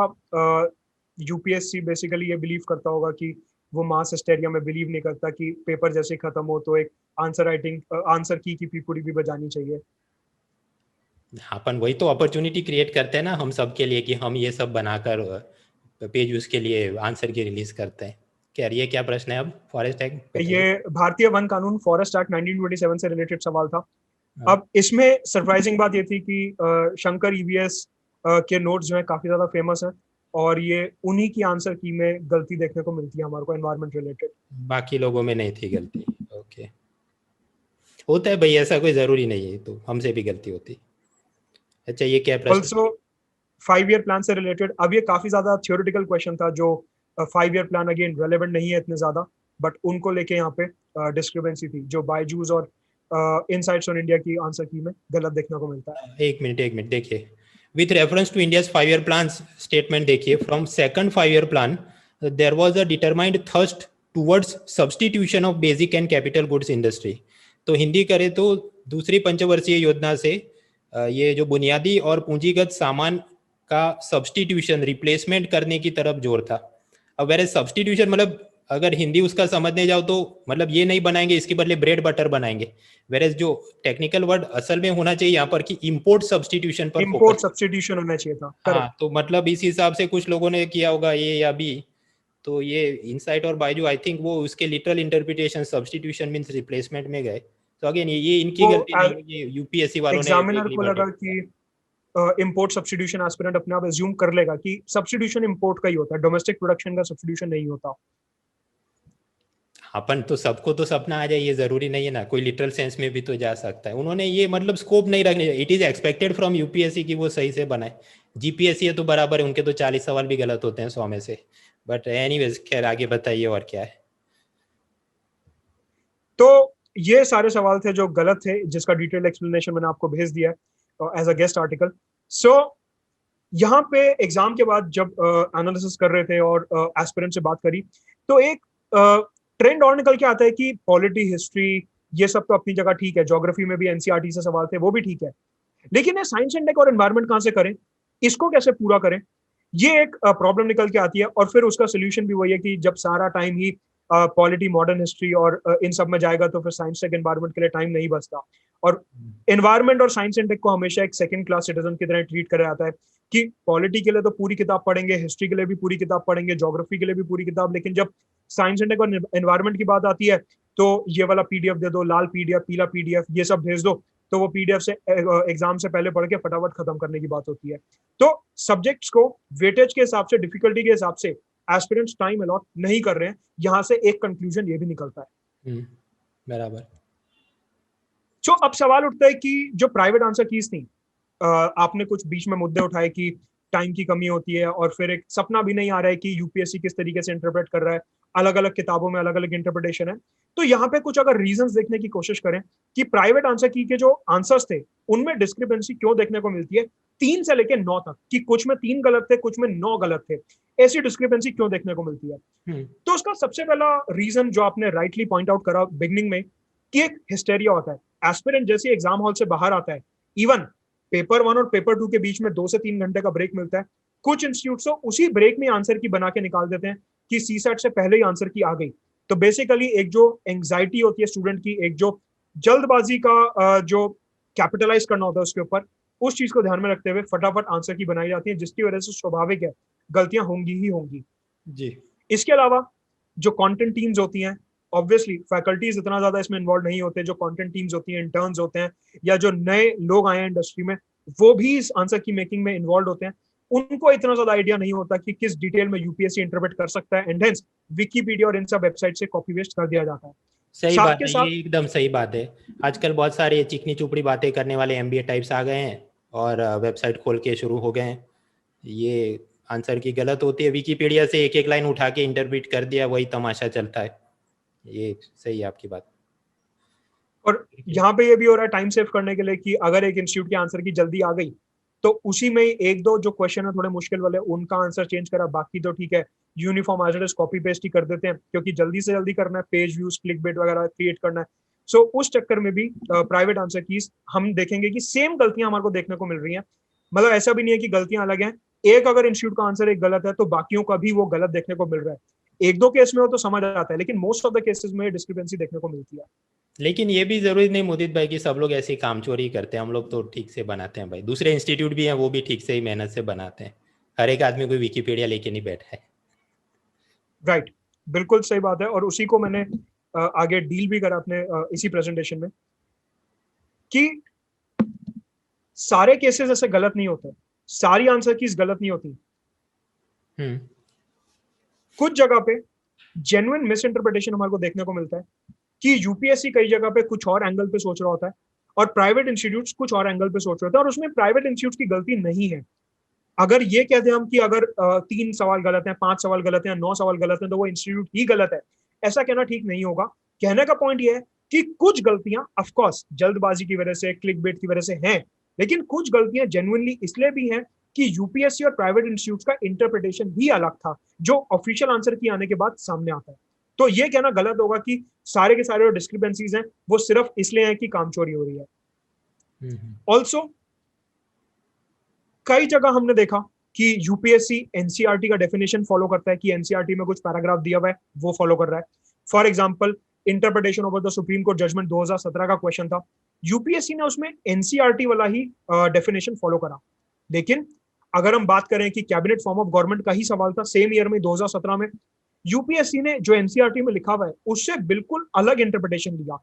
यूपीएससी बेसिकली ये बिलीव करता होगा कि वो मास हिस्टेरिया में बिलीव नहीं करता कि पेपर जैसे ही खत्म हो तो एक आंसर राइटिंग आंसर की पीपुड़ी भी बजानी चाहिए। अपन वही तो अपॉर्चुनिटी क्रिएट करते हैं ना हम सब के लिए कि हम ये सब बनाकर पेज उसके लिए आंसर की रिलीज करते हैं। क्या ये क्या प्रश्न है अब फॉरेस्ट एक्ट? ये भारतीय वन कानून फॉरेस्ट एक्ट 1927 से रिलेटेड सवाल था। हाँ। अब इसमें सरप्राइजिंग बात ये थी कि शंकर ईवीएस के नोट्स जो है काफी ज्यादा फेमस हैं और ये उन्हीं की आंसर की में गलती देखने को मिलती है हमारे को एनवायरमेंट रिलेटेड। बाकी लोगों में नहीं थी गलती। ओके, होता है भाई, ऐसा कोई जरूरी नहीं है, तो हमसे भी गलती होती। अच्छा ये क्या प्रश्न? ऑल्सो 5 ईयर प्लान से रिलेटेड, अब ये काफी ज्यादा थियोरिटिकल क्वेश्चन था जो 5 ईयर प्लान अगेन रेलेवेंट नहीं है इतने ज्यादा, बट उनको लेके यहाँ पे डिस्क्रिपेंसी थी जो बायजूस और इनसाइट्स ऑन इंडिया की आंसर की में गलत देखने को मिलता है। एक मिनट देखिए, with reference to India's 5 year plan statement देखिए, from second 5 year plan there was a determined thirst towards substitution of basic and capital goods industry. तो हिंदी करें तो दूसरी पंचवर्षीय योजना से ये जो बुनियादी और पूंजीगत सामान का सब्स्टिट्यूशन, रिप्लेसमेंट करने की तरफ जोर था। अब वेरे सब्स्टिट्यूशन मतलब अगर हिंदी उसका समझने जाओ तो मतलब ये नहीं बनाएंगे इसके बदले ब्रेड बटर बनाएंगे, वेरे जो टेक्निकल वर्ड असल में होना चाहिए यहाँ पर कि इंपोर्ट सब्स्टिट्यूशन पर इम्पोर्ट फोकस। सब्स्टिट्यूशन होना चाहिए था, हाँ करेक्ट। तो मतलब इस हिसाब से कुछ लोगों ने किया होगा ए या बी। तो ये इनसाइट और बायजू आई थिंक वो उसके literal interpretation substitution means replacement में गए। तो अगेन ये इनकी वो गलती नहीं है, ये यूपीएससी वालों ने एग्जामिनर वेगली को लगा वर्डिंग। कि इम्पोर्ट सब्स्टिट्यूशन एस्पिरेंट अपने आप एज्यूम कर लेगा कि सब्स्टिट्यूशन इम्पोर्ट का ही होता है, डोमेस्टिक प्रोडक्शन का सब्स्टिट्यूशन नहीं होता। अपन तो सबको तो सपना आ जाए ये जरूरी नहीं है ना, कोई लिटरल सेंस में भी तो जा सकता है। उन्होंने ये मतलब स्कोप नहीं रखने, it is expected from UPSC कि वो सही से बनाए। जीपीएससी है तो बराबर है, उनके तो 40 सवाल भी गलत होते हैं 100 में से। बट एनीवेज खैर आगे बताइए और क्या है। तो ये सारे सवाल थे जो गलत थे जिसका डिटेल एक्सप्लेनेशन मैंने आपको भेज दिया है। As a guest article. So यहाँ पे एग्जाम के बाद जब एनालिसिस कर रहे थे और एस्पिरेंट से बात करी, तो एक ट्रेंड और निकल के आता है कि पॉलिटी, हिस्ट्री, ये सब तो अपनी जगह ठीक है, ज्योग्राफी में भी एनसीईआरटी से सवाल थे, वो भी ठीक है, लेकिन ये साइंस एंड टेक और एनवायरमेंट कहाँ से करें, इसको कैसे पूरा करें, ये एक प्रॉब्लम निकल के आती है। और फिर उसका सोल्यूशन भी वही है कि जब सारा टाइम ही पॉलिटी, मॉडर्न हिस्ट्री और इन सब में जाएगा तो फिर साइंस टेक एनवायरमेंट के लिए टाइम नहीं बचता। और एनवायरमेंट और साइंस एंड टेक को हमेशा एक सेकंड क्लास सिटीजन की तरह ट्रीट करा जाता है कि पॉलिटी के लिए तो पूरी किताब पढ़ेंगे, हिस्ट्री के लिए भी पूरी किताब पढ़ेंगे, ज्योग्राफी के लिए भी पूरी किताब, लेकिन जब साइंस एंड टेक और एनवायरमेंट की बात आती है तो ये वाला पीडीएफ दे दो, लाल पीडीएफ, पीला पीडीएफ, ये सब भेज दो, तो वो पीडीएफ से एग्जाम से पहले पढ़ के फटाफट खत्म करने की बात होती है। तो सब्जेक्ट्स को वेटेज के हिसाब से, डिफिकल्टी के हिसाब से एस्पिरेंट्स टाइम अलॉट नहीं कर रहे हैं। यहाँ से एक कंक्लूजन ये भी निकलता है। बराबर। तो अब सवाल उठता है कि जो प्राइवेट आंसर कीज थी, आपने कुछ बीच में मुद्दे उठाए कि टाइम की कमी होती है और फिर एक सपना भी नहीं आ रहा है कि यूपीएससी किस तरीके से इंटरप्रेट कर रहा है, अलग अलग किताबों में अलग अलग इंटरप्रिटेशन है। तो यहाँ पे कुछ अगर रीजंस देखने की कोशिश करें कि प्राइवेट आंसर की के जो आंसर्स थे उनमें डिस्क्रिपेंसी क्यों देखने को मिलती है 3 से लेकर 9 तक, कि कुछ में 3 गलत थे, कुछ में 9 गलत थे, ऐसी डिस्क्रिपेंसी क्यों देखने को मिलती है। तो उसका सबसे पहला रीजन जो आपने राइटली पॉइंट आउट करा बिगनिंग में, कि एक हिस्टेरिया होता है। एस्पिरेंट जैसे एग्जाम हॉल से बाहर आता है, इवन पेपर 1 और पेपर 2 के बीच में 2 से 3 घंटे का ब्रेक मिलता है, कुछ इंस्टीट्यूट्स उसी ब्रेक में आंसर की बना के निकाल देते हैं कि सीसेट से पहले ही आंसर की आ गई। तो बेसिकली एक जो एंग्जाइटी होती है स्टूडेंट की, एक जो जल्दबाजी का जो कैपिटलाइज करना होता है उसके ऊपर, उस चीज को ध्यान में रखते हुए फटाफट आंसर की बनाई जाती है, जिसकी वजह से स्वाभाविक है गलतियां होंगी ही होंगी जी। इसके अलावा जो कंटेंट टीम्स होती हैं, ऑब्वियसली फैकल्टीज इतना ज्यादा इसमें इन्वॉल्व नहीं होते, जो कंटेंट टीम्स होती हैं, इंटर्न्स होते हैं, या जो नए लोग आए हैं इंडस्ट्री में, वो भी इस आंसर की मेकिंग में इन्वॉल्व होते हैं। उनको इतना ज्यादा आइडिया नहीं होता कि किस डिटेल में यूपीएससी इंटरप्रेट कर सकता है, एंड हेंस विकिपीडिया और इन सब वेबसाइट से कॉपी वेस्ट कर दिया जाता है। सही बात है, ये एकदम सही बात है। आजकल बहुत सारे चिकनी चुपड़ी बातें करने वाले एमबीए टाइप्स आ गए हैं और वेबसाइट खोल के शुरू हो गए हैं। ये आंसर की गलत होती है, विकिपीडिया से एक एक लाइन उठा के इंटरप्रेट कर दिया, वही तमाशा चलता है। ये सही है आपकी बात। और यहाँ पे ये भी हो रहा है टाइम सेव करने के लिए कि अगर एक इंस्टीट्यूट के आंसर की जल्दी आ गई तो उसी में एक दो जो क्वेश्चन है थोड़े मुश्किल वाले, उनका आंसर चेंज करा, बाकी तो ठीक है uniform as it is copy paste ही कर देते हैं, क्योंकि जल्दी से जल्दी करना है, पेज व्यूज, क्लिक बेट वगैरह क्रिएट करना है। सो उस चक्कर में भी प्राइवेट आंसर कीज हम देखेंगे कि सेम गलतियां हमारे को देखने को मिल रही हैं। मतलब ऐसा भी नहीं है कि गलतियां अलग हैं, एक अगर इंस्टीट्यूट का आंसर एक गलत है तो बाकियों का भी वो गलत देखने को मिल रहा है। एक दो केस में हो तो समझ आता है, लेकिन मोस्ट ऑफ द केसेस में डिस्क्रिपेंसी देखने को मिलती है। लेकिन ये भी जरूरी नहीं मुदित भाई कि सब लोग ऐसे काम चोरी करते हैं, हम लोग तो ठीक से बनाते हैं भाई। दूसरे इंस्टीट्यूट भी हैं, वो भी ठीक से ही मेहनत से बनाते हैं। हर एक आदमी कोई विकिपीडिया लेके नहीं बैठा है। राइट, बिल्कुल सही बात है। और उसी को मैंने आगे डील भी करा अपने इसी प्रेजेंटेशन में कि सारे केसेस ऐसे गलत नहीं होते, सारी आंसर कीज गलत नहीं होती। कुछ जगह पे जेन्युइन मिस इंटरप्रिटेशन हमारे को देखने को मिलता है कि यूपीएससी कई जगह पे कुछ और एंगल पे सोच रहा होता है और प्राइवेट इंस्टीट्यूट्स कुछ और एंगल पे सोच रहे होते हैं, और उसमें प्राइवेट इंस्टीट्यूट्स की गलती नहीं है। अगर ये कहते हैं हम कि अगर 3 सवाल गलत हैं, 5 सवाल गलत हैं, 9 सवाल गलत हैं, तो वो इंस्टीट्यूट ही गलत है, ऐसा कहना ठीक नहीं होगा। कहने का पॉइंट ये है कि कुछ गलतियां ऑफकोर्स जल्दबाजी की वजह से, क्लिक बेट की वजह से हैं, लेकिन कुछ गलतियां जेन्युइनली इसलिए भी हैं कि यूपीएससी और प्राइवेट इंस्टीट्यूट का इंटरप्रिटेशन ही अलग था, जो ऑफिशियल आंसर की आने के बाद सामने आता है। तो ये कहना गलत होगा कि सारे के सारे जो डिस्क्रिपेंसीज हैं वो सिर्फ इसलिए हैं कि काम चोरी हो रही है। ऑल्सो कई जगह हमने देखा कि यूपीएससी एनसीईआरटी का डेफिनेशन फॉलो करता है कि एनसीईआरटी में कुछ पैराग्राफ दिया हुआ है वो फॉलो कर रहा है। For example interpretation over the supreme court judgement 2017 का क्वेश्चन था, यूपीएससी ने उसमें एनसीईआरटी वाला ही डेफिनेशन फॉलो करा। लेकिन अगर हम बात करें कि कैबिनेट फॉर्म ऑफ गवर्नमेंट का ही सवाल था सेम ईयर में 2017 में, यूपीएससी ने जो एनसीईआरटी में लिखा हुआ है उससे बिल्कुल अलग इंटरप्रिटेशन दिया।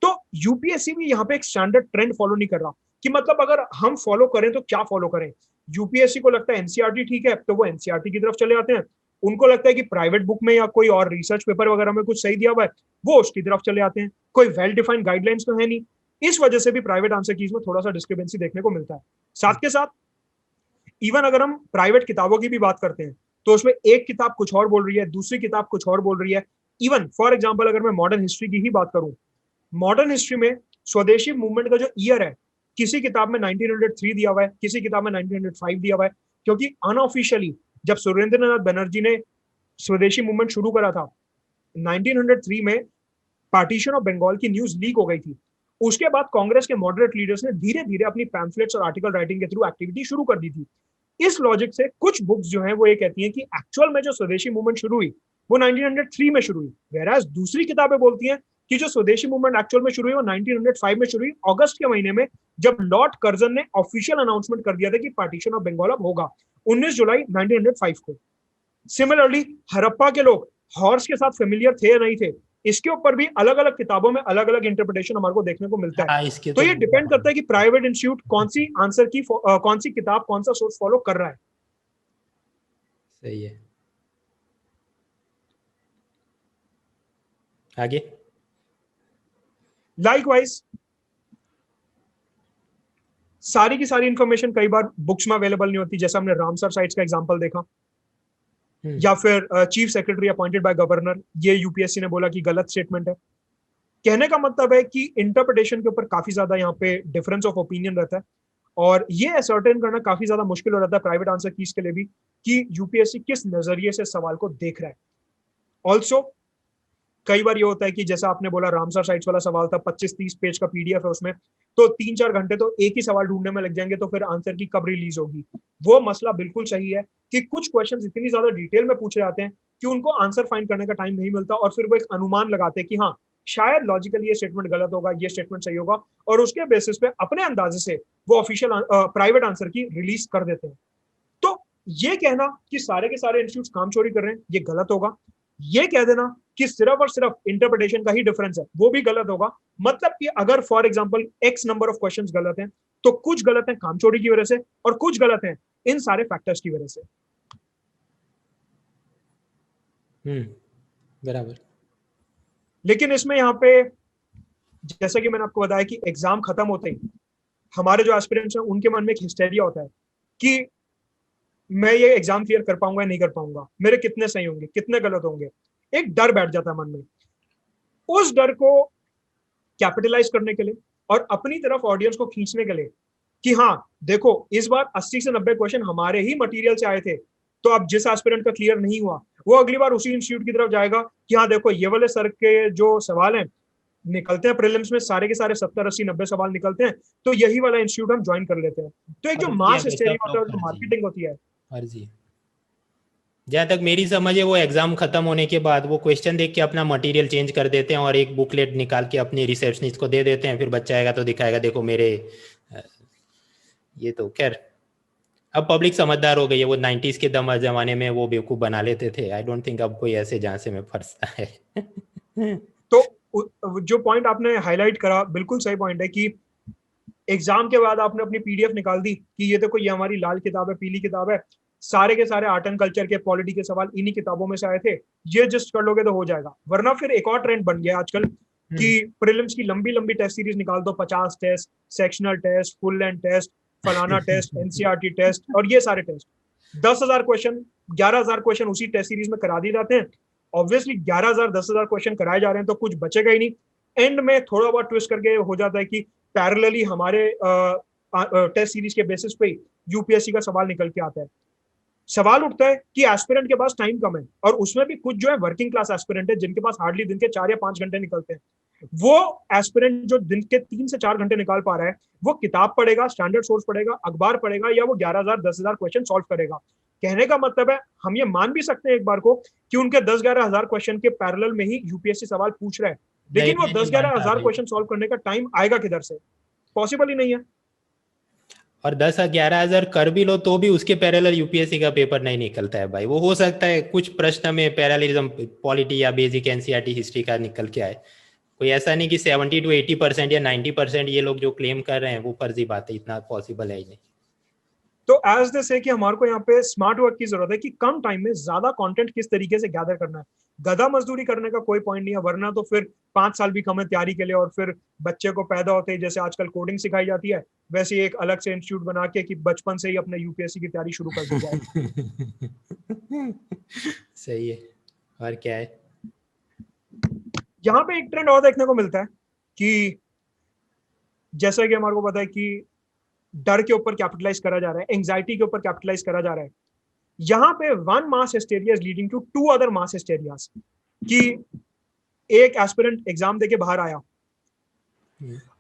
तो यूपीएससी भी यहाँ पे एक स्टैंडर्ड ट्रेंड फॉलो नहीं कर रहा कि मतलब अगर हम फॉलो करें तो क्या फॉलो करें। यूपीएससी को लगता है एनसीईआरटी ठीक है तो वो एनसीईआरटी की तरफ चले जाते हैं, उनको लगता है कि प्राइवेट बुक में या कोई और रिसर्च पेपर वगैरह में कुछ सही दिया हुआ है वो उसकी तरफ चले जाते हैं, कोई वेल डिफाइंड गाइडलाइंस तो है नहीं। इस वजह से भी प्राइवेट आंसर कीज में थोड़ा सा डिस्क्रिपेंसी देखने को मिलता है। साथ के साथ इवन अगर हम प्राइवेट किताबों की भी बात करते हैं तो उसमें एक किताब कुछ और बोल रही है, दूसरी किताब कुछ और बोल रही है। इवन फॉर एग्जांपल अगर मैं मॉडर्न हिस्ट्री की ही बात करूं, मॉडर्न हिस्ट्री में स्वदेशी मूवमेंट का जो ईयर है किसी किताब में 1903 दिया हुआ है, किसी किताब में 1905 दिया हुआ है, क्योंकि अनऑफिशियली जब सुरेंद्रनाथ बनर्जी ने स्वदेशी मूवमेंट शुरू करा था 1903 में, पार्टीशन ऑफ बंगाल की न्यूज लीक हो गई थी। उसके बाद कांग्रेस के मॉडरेट लीडर्स ने धीरे धीरे अपनी पैम्फलेट्स और आर्टिकल राइटिंग के थ्रू एक्टिविटी शुरू कर दी थी। इस लॉजिक से कुछ बुक्स जो हैं वो ये कहती हैं कि एक्चुअल में जो स्वदेशी मूवमेंट शुरू हुई वो 1903 में शुरू हुई, वेराज दूसरी किताबें बोलती हैं कि जो स्वदेशी मूवमेंट एक्चुअल में शुरू हुई वो 1905 में शुरू हुई, अगस्त के महीने में, जब लॉर्ड कर्जन ने ऑफिशियल अनाउंसमेंट कर दिया था कि पार्टीशन ऑफ बंगाल अब होगा, 19 जुलाई 1905 को। सिमिलरली हड़प्पा के लोग हॉर्स के साथ फेमिलियर थे या नहीं थे, इसके ऊपर भी अलग अलग किताबों में अलग अलग इंटरप्रिटेशन हमारे को देखने को मिलता है। तो ये डिपेंड करता है कि प्राइवेट इंस्टीट्यूट कौन सी आंसर की कौन सी किताब कौन सा सोर्स फॉलो कर रहा है। सही है। आगे लाइकवाइज सारी की सारी इंफॉर्मेशन कई बार बुक्स में अवेलेबल नहीं होती, जैसे हमने रामसर साइट्स का एग्जांपल देखा, या फिर chief secretary appointed by governor, ये यूपीएससी ने बोला कि गलत स्टेटमेंट है। कहने का मतलब है कि इंटरप्रिटेशन के ऊपर काफी ज्यादा यहाँ पे डिफरेंस ऑफ ओपिनियन रहता है, और ये असर्टेन करना काफी ज्यादा मुश्किल हो जाता है प्राइवेट आंसर कीज के लिए भी कि यूपीएससी किस नजरिए से सवाल को देख रहा है। ऑल्सो कई बार ये होता है कि जैसा आपने बोला रामसर साइट्स वाला सवाल था, 25-30 पेज का पीडीएफ है उसमें, तो 3-4 घंटे तो एक ही सवाल ढूंढने में लग जाएंगे, तो फिर आंसर की कब रिलीज होगी। वो मसला बिल्कुल सही है कि कुछ क्वेश्चंस इतनी ज्यादा डिटेल में पूछे जाते हैं कि उनको आंसर फाइंड करने का टाइम नहीं मिलता, और फिर वो एक अनुमान लगाते हैं कि हाँ शायद लॉजिकली ये स्टेटमेंट गलत होगा, ये स्टेटमेंट सही होगा, और उसके बेसिस पे अपने अंदाजे से वो ऑफिशियल प्राइवेट आंसर की रिलीज कर देते हैं। तो ये कहना कि सारे के सारे इंस्टीट्यूट काम चोरी कर रहे हैं ये गलत होगा। ये कह देना कि सिर्फ और सिर्फ इंटरप्रिटेशन का ही डिफरेंस है वो भी गलत होगा। मतलब कि अगर for example x number of questions गलत हैं, तो कुछ गलत हैं काम चोरी की वजह से और कुछ गलत हैं इन सारे फैक्टर्स की वजह से। बराबर। लेकिन इसमें यहाँ पे जैसा कि मैंने आपको बताया कि एग्जाम खत्म होते ही हमारे जो एस्पिरेंट्स हैं उनके मन में एक हिस्टेरिया होता है कि मैं ये एग्जाम क्लियर कर पाऊंगा या नहीं कर पाऊंगा, मेरे कितने सही होंगे कितने गलत होंगे, एक डर बैठ जाता है मन में। उस डर को कैपिटलाइज करने के लिए और अपनी तरफ ऑडियंस को खींचने के लिए कि हाँ देखो इस बार 80 से 90 क्वेश्चन हमारे ही मटेरियल से आए थे, तो अब जिस एस्पिरेंट का क्लियर नहीं हुआ वो अगली बार उसी इंस्टीट्यूट की तरफ जाएगा कि हाँ देखो ये वाले सर के जो सवाल हैं निकलते हैं प्रीलिम्स में, सारे के सारे 70, 80, 90 सवाल निकलते हैं, तो यही वाला इंस्टीट्यूट हम ज्वाइन कर लेते हैं। तो एक जो मास हिस्टेरिया होता है, जो मार्केटिंग होती है, फर्जी। जहाँ तक मेरी समझ है वो एग्जाम खत्म होने के बाद वो क्वेश्चन देख के अपना मटेरियल चेंज कर देते हैं और एक बुकलेट निकाल के अपनी रिसेप्शनिस्ट को दे देते हैं, फिर बच्चा आएगा तो दिखाएगा देखो मेरे। ये तो खैर अब पब्लिक समझदार हो गई है, वो 90s के जमाने में वो बेवकूफ़ बना लेते थे। आई डोंट थिंक अब कोई ऐसे जहाँ से में फंसता है। तो जो पॉइंट आपने हाईलाइट करा बिल्कुल सही पॉइंट है कि एग्जाम के बाद आपने अपनी पीडीएफ निकाल दी कि ये देखो ये हमारी लाल किताब है, पीली किताब है, सारे के सारे आर्ट एंड कल्चर के पॉलिटी के सवाल इन्हीं किताबों में से आए थे, ये जस्ट कर लोगे तो हो जाएगा। वरना फिर एक और ट्रेंड बन गया आजकल कि प्रीलिम्स की लंबी लंबी टेस्ट सीरीज निकाल दो, 50 test, sectional test, full length test, फलाना टेस्ट, एनसीईआरटी टेस्ट, और ये सारे टेस्ट 10,000 क्वेश्चन 11,000 क्वेश्चन उसी टेस्ट सीरीज में करा दिए जाते हैं। ऑब्वियसली 11,000 10,000 क्वेश्चन कराए जा रहे हैं तो कुछ बचेगा ही नहीं। एंड में थोड़ा बहुत ट्विस्ट करके हो जाता है कि पैरेलली हमारे टेस्ट सीरीज के बेसिस पे यूपीएससी का सवाल निकल के आता है। सवाल उठता है कि एस्पिरेंट के पास टाइम कम है, और उसमें भी कुछ जो है वर्किंग क्लास एस्पिरेंट है जिनके पास हार्डली दिन के 4 या 5 घंटे निकलते हैं। वो एस्पिरेंट जो दिन के 3 से 4 घंटे निकाल पा रहा है वो किताब पढ़ेगा, स्टैंडर्ड सोर्स पढ़ेगा, अखबार पढ़ेगा, या वो 11,000 10,000 क्वेश्चन सॉल्व करेगा। कहने का मतलब है हम ये मान भी सकते हैं एक बार को कि उनके 10-11 हजार क्वेश्चन के पैरेलल में ही यूपीएससी सवाल पूछ रहा है, लेकिन वो 10-11 हजार क्वेश्चन सॉल्व करने का टाइम आएगा किधर से? पॉसिबल ही नहीं है। और 10-11 हजार कर भी लो तो भी उसके पैरेलल यूपीएससी का पेपर नहीं निकलता है भाई। वो हो सकता है कुछ प्रश्न में पैरेललिज्म पॉलिटी या बेसिक एनसीईआरटी हिस्ट्री का निकल के आए, कोई ऐसा नहीं कि 70 to 80% या 90% ये लोग जो क्लेम कर रहे हैं वो फर्जी बात है, इतना पॉसिबल है ही नहीं। तो एज दिस है कि हमारे को यहाँ पे स्मार्ट वर्क की जरूरत है कि कम टाइम में ज्यादा कंटेंट किस तरीके से गैदर करना है। गधा मजदूरी करने का कोई पॉइंट नहीं है, वरना तो फिर 5 साल भी कम है तैयारी के लिए, और फिर बच्चे को पैदा होते ही जैसे आजकल कोडिंग सिखाई जाती है वैसे एक अलग से इंस्टीट्यूट बना के कि बचपन से ही अपने यूपीएससी की तैयारी शुरू कर दी जाए। सही है। और क्या है यहाँ पे एक ट्रेंड और देखने को मिलता है कि जैसा कि हमारे को पता है कि डर के ऊपर कैपिटलाइज करा जा रहा है, एंग्जाइटी के ऊपर कैपिटलाइज करा जा रहा है। यहाँ पे one mass hysteria is leading to two other mass hysterias, कि एक एस्पिरेंट एग्जाम देके बाहर आया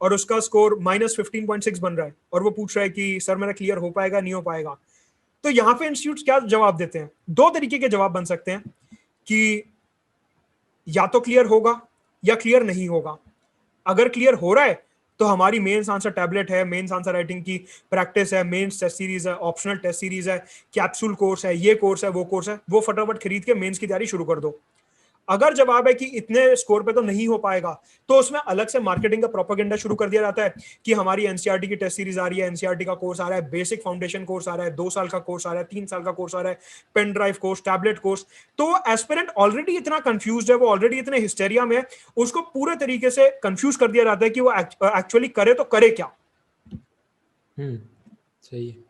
और उसका स्कोर -15.6 बन रहा है और वो पूछ रहा है कि सर मेरा क्लियर हो पाएगा नहीं हो पाएगा। तो यहाँ पे इंस्टीट्यूट क्या जवाब देते हैं? दो तरीके के जवाब बन सकते हैं कि या तो क्लियर होगा या क्लियर नहीं होगा। अगर क्लियर हो रहा है तो हमारी मेंस आंसर टैबलेट है, मेंस आंसर राइटिंग की प्रैक्टिस है, मेंस टेस्ट सीरीज है, ऑप्शनल टेस्ट सीरीज है, कैप्सूल कोर्स है, ये कोर्स है, वो कोर्स है, वो फटाफट खरीद के मेंस की तैयारी शुरू कर दो। अगर जवाब है कि इतने स्कोर पे तो नहीं हो पाएगा, तो उसमें अलग से मार्केटिंग का प्रोपेगेंडा शुरू कर दिया जाता है कि हमारी एनसीईआरटी की टेस्ट सीरीज आ रही है, एनसीईआरटी का कोर्स आ रहा है, बेसिक फाउंडेशन कोर्स आ रहा है, 2 साल का कोर्स आ रहा है, 3 साल का कोर्स आ रहा है, pen drive course, tablet course. तो एस्पिरेंट ऑलरेडी इतना कंफ्यूज है, वो ऑलरेडी इतने हिस्टेरिया में है, उसको पूरे तरीके से कंफ्यूज कर दिया जाता है कि वो एक्चुअली करे तो करे क्या। सही है।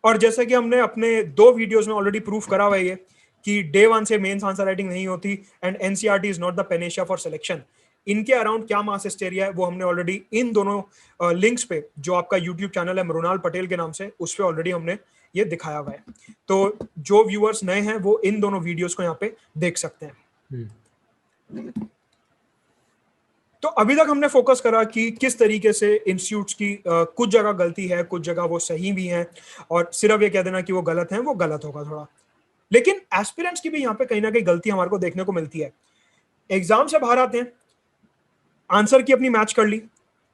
और जैसे कि हमने अपने 2 वीडियोस में ऑलरेडी प्रूफ करा हुआ है ये कि डे 1 से मेंस आंसर राइटिंग नहीं होती and NCERT is not the Panacea for selection. इनके अराउंड क्या मास हिस्टेरिया है वो हमने ऑलरेडी इन दोनों लिंक्स पे, जो आपका यूट्यूब चैनल है मृणाल पटेल के नाम से, उस पे ऑलरेडी हमने ये दिखाया हुआ है। तो जो व्यूअर्स नए हैं वो इन दोनों वीडियोस को यहाँ पे देख सकते हैं। तो अभी तक हमने फोकस करा कि किस तरीके से इंस्टीट्यूट्स की कुछ जगह गलती है, कुछ जगह वो सही भी हैं, और सिर्फ ये कह देना कि वो गलत है, वो गलत होगा थोड़ा। लेकिन एस्पिरेंट्स की भी यहाँ पे कहीं ना कहीं गलती हमारे को देखने को मिलती है। एग्जाम से बाहर आते हैं, आंसर की अपनी मैच कर ली।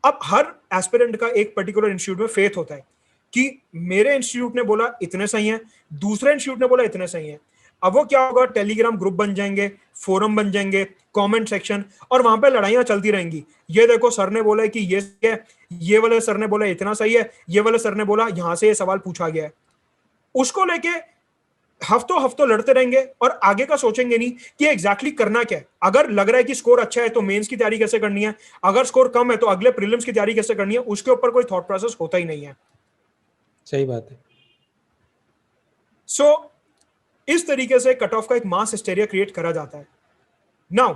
अब हर एस्पिरेंट का एक पर्टिकुलर इंस्टीट्यूट में फेथ होता है कि मेरे इंस्टीट्यूट ने बोला इतने सही है, दूसरे इंस्टीट्यूट ने बोला इतने सही है। अब वो क्या होगा, टेलीग्राम ग्रुप बन जाएंगे, फोरम बन जाएंगे, कमेंट सेक्शन, और वहां पे लड़ाइयां चलती रहेंगी। ये देखो सर ने बोला है कि ये सही है, ये वाले सर ने बोला इतना सही है, ये वाले सर ने बोला यहां से ये सवाल पूछा गया है। उसको लेके हफ्तों लड़ते रहेंगे और आगे का सोचेंगे नहीं कि एग्जैक्टली करना क्या है। अगर लग रहा है कि स्कोर अच्छा है तो मेंस की तैयारी कैसे करनी है, अगर स्कोर कम है तो अगले प्रीलिम्स की तैयारी कैसे करनी है, उसके ऊपर कोई थॉट प्रोसेस होता ही नहीं है। सही बात है। सो इस तरीके से कट ऑफ का एक मास हिस्टेरिया क्रिएट करा जाता है। नाउ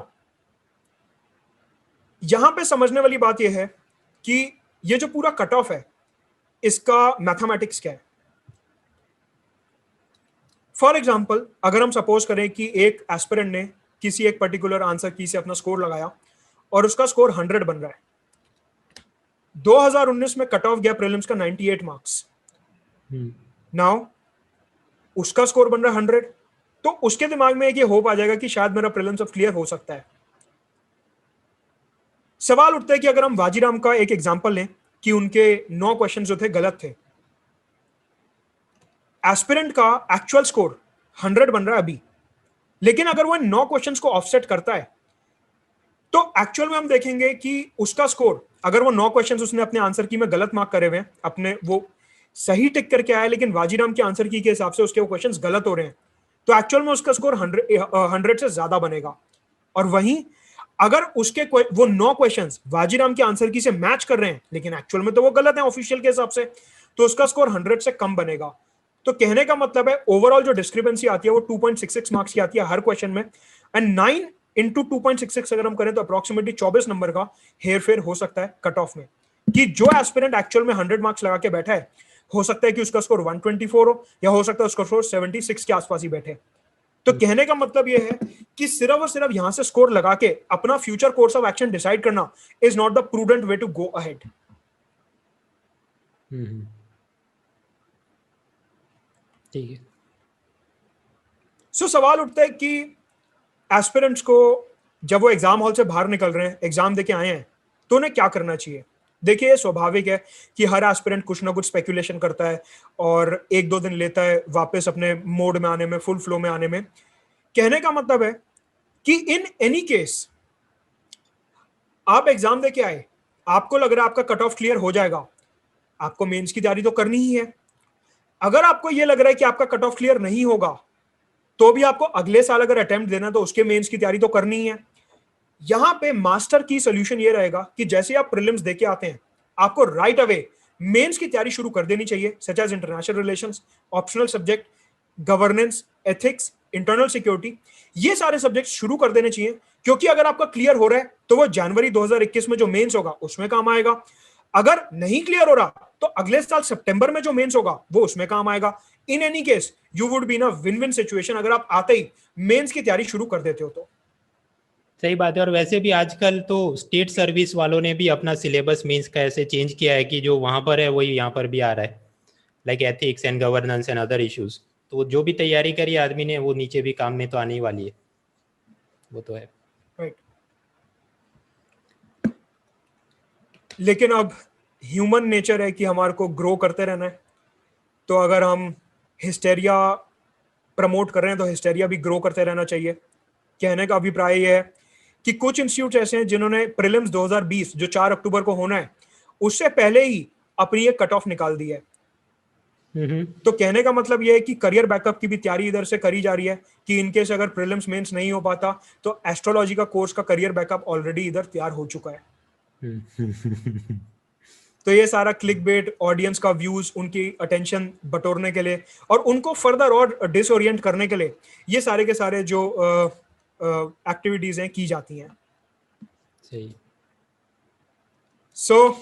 यहां पे समझने वाली बात यह है कि ये जो पूरा कट ऑफ है इसका मैथमेटिक्स क्या है। फॉर एग्जाम्पल, अगर हम सपोज करें कि एक एस्पिरेंट ने किसी एक पर्टिकुलर आंसर की से अपना स्कोर लगाया और उसका स्कोर 100 बन रहा है। 2019 में कट ऑफ गया प्रीलिम्स का 98 मार्क्स। नाउ उसका स्कोर बन रहा है 100, तो उसके दिमाग में एक ये होप आ जाएगा कि शायद मेरा प्रीलिम्स अब क्लियर हो सकता है। सवाल उठता है कि अगर हम वाजीराम का एक एग्जांपल लें कि उनके 9 क्वेश्चन जो थे गलत थे, एस्पिरेंट का एक्चुअल स्कोर 100 बन रहा है अभी, लेकिन अगर वो 9 क्वेश्चंस को ऑफसेट करता है तो एक्चुअल में हम देखेंगे कि उसका स्कोर, अगर वो 9 क्वेश्चंस उसने अपने आंसर की में गलत मार्क करे हुए हैं, अपने वो सही टिक करके आया लेकिन वाजीराम के आंसर की के हिसाब से उसके वो क्वेश्चंस गलत हो रहे हैं, तो एक्चुअल में उसका स्कोर 100 से ज्यादा बनेगा। और वहीं अगर उसके वो 9 क्वेश्चंस वाजीराम के आंसर की से मैच कर रहे हैं लेकिन एक्चुअल में तो वो गलत है ऑफिशियल के हिसाब से, तो उसका स्कोर 100 से कम बनेगा। तो कहने का मतलब है ओवरऑल जो डिस्क्रिपेंसी आती है वो 2.66 मार्क्स की आती है हर क्वेश्चन में, एंड 9 इंटू 2.66 अगर हम करें तो अप्रोक्सीमेटली 24 नंबर का हेर फेर हो सकता है कट ऑफ में, कि जो एस्पिरेंट एक्चुअल में 100 मार्क्स लगा के बैठा है, हो सकता है कि उसका स्कोर 124 हो या हो सकता है उसका स्कोर 76 के आसपास ही बैठे। तो कहने का मतलब यह है कि सिर्फ और सिर्फ यहां से स्कोर लगा के अपना future course of action decide करना is not the prudent way to go ahead. ठीक है। सो सवाल उठता है कि एस्पिरेंट्स को जब वो एग्जाम हॉल से बाहर निकल रहे हैं, एग्जाम देके आए हैं, तो उन्हें क्या करना चाहिए। देखिए स्वाभाविक है कि हर एस्पिरेंट कुछ ना कुछ स्पेकुलेशन करता है और 1-2 दिन लेता है वापस अपने मोड में आने में, फुल फ्लो में आने में। कहने का मतलब है कि इन एनी केस आप एग्जाम देके आए, आपको लग रहा है आपका कट ऑफ क्लियर हो जाएगा, आपको मेंस की तैयारी तो करनी ही है। अगर आपको यह लग रहा है कि आपका कट ऑफ क्लियर नहीं होगा, तो भी आपको अगले साल अगर अटेम्प्ट देना तो उसके मेंस की तैयारी तो करनी ही है। यहां पे मास्टर की सोल्यूशन ये रहेगा कि जैसे आप प्रीलिम्स देके आते हैं, आपको राइट अवे मेंस की तैयारी शुरू कर देनी चाहिए, such as international relations, optional subject, governance, ethics, internal security, ये सारे सब्जेक्ट शुरू कर देने चाहिए। क्योंकि अगर आपका क्लियर हो रहा है तो वो जनवरी 2021 में जो मेंस होगा उसमें काम आएगा। अगर नहीं क्लियर हो रहा तो अगले साल सितंबर में जो मेंस होगा वो उसमें काम आएगा। In any case you would be in a win win situation अगर आप आते ही मेंस की तैयारी शुरू कर देते हो तो। सही बात है। और वैसे भी आजकल तो स्टेट सर्विस वालों ने भी अपना सिलेबस मीन्स का ऐसे चेंज किया है कि जो वहाँ पर है वही यहाँ पर भी आ रहा है, like ethics and governance and other issues. तो जो भी तैयारी करी आदमी ने वो नीचे भी काम में तो आने ही वाली है, वो तो है। राइट। लेकिन अब ह्यूमन नेचर है कि हमारे को ग्रो करते रहना है, तो अगर हम हिस्टेरिया प्रमोट कर रहे हैं तो हिस्टेरिया भी ग्रो करते रहना चाहिए। कहने का अभिप्राय यह है कि कुछ इंस्टीट्यूट ऐसे हैं जिन्होंने प्रीलिम्स 2020 जो 4 अक्टूबर को होना है उससे पहले ही अपनी एक कट ऑफ निकाल दी है। तो कहने का मतलब यह है कि करियर बैकअप की भी तैयारी इधर से करी जा रही है कि इनकेस अगर प्रीलिम्स मेंस नहीं हो पाता तो एस्ट्रोलॉजी का कोर्स का करियर बैकअप ऑलरेडी इधर तैयार हो चुका है। तो ये सारा क्लिक बेट, ऑडियंस का व्यूज, उनकी अटेंशन बटोरने के लिए और उनको फर्दर और डिसओरिएंट करने के लिए ये सारे के सारे जो एक्टिविटीज हैं की जाती हैं। सही। सो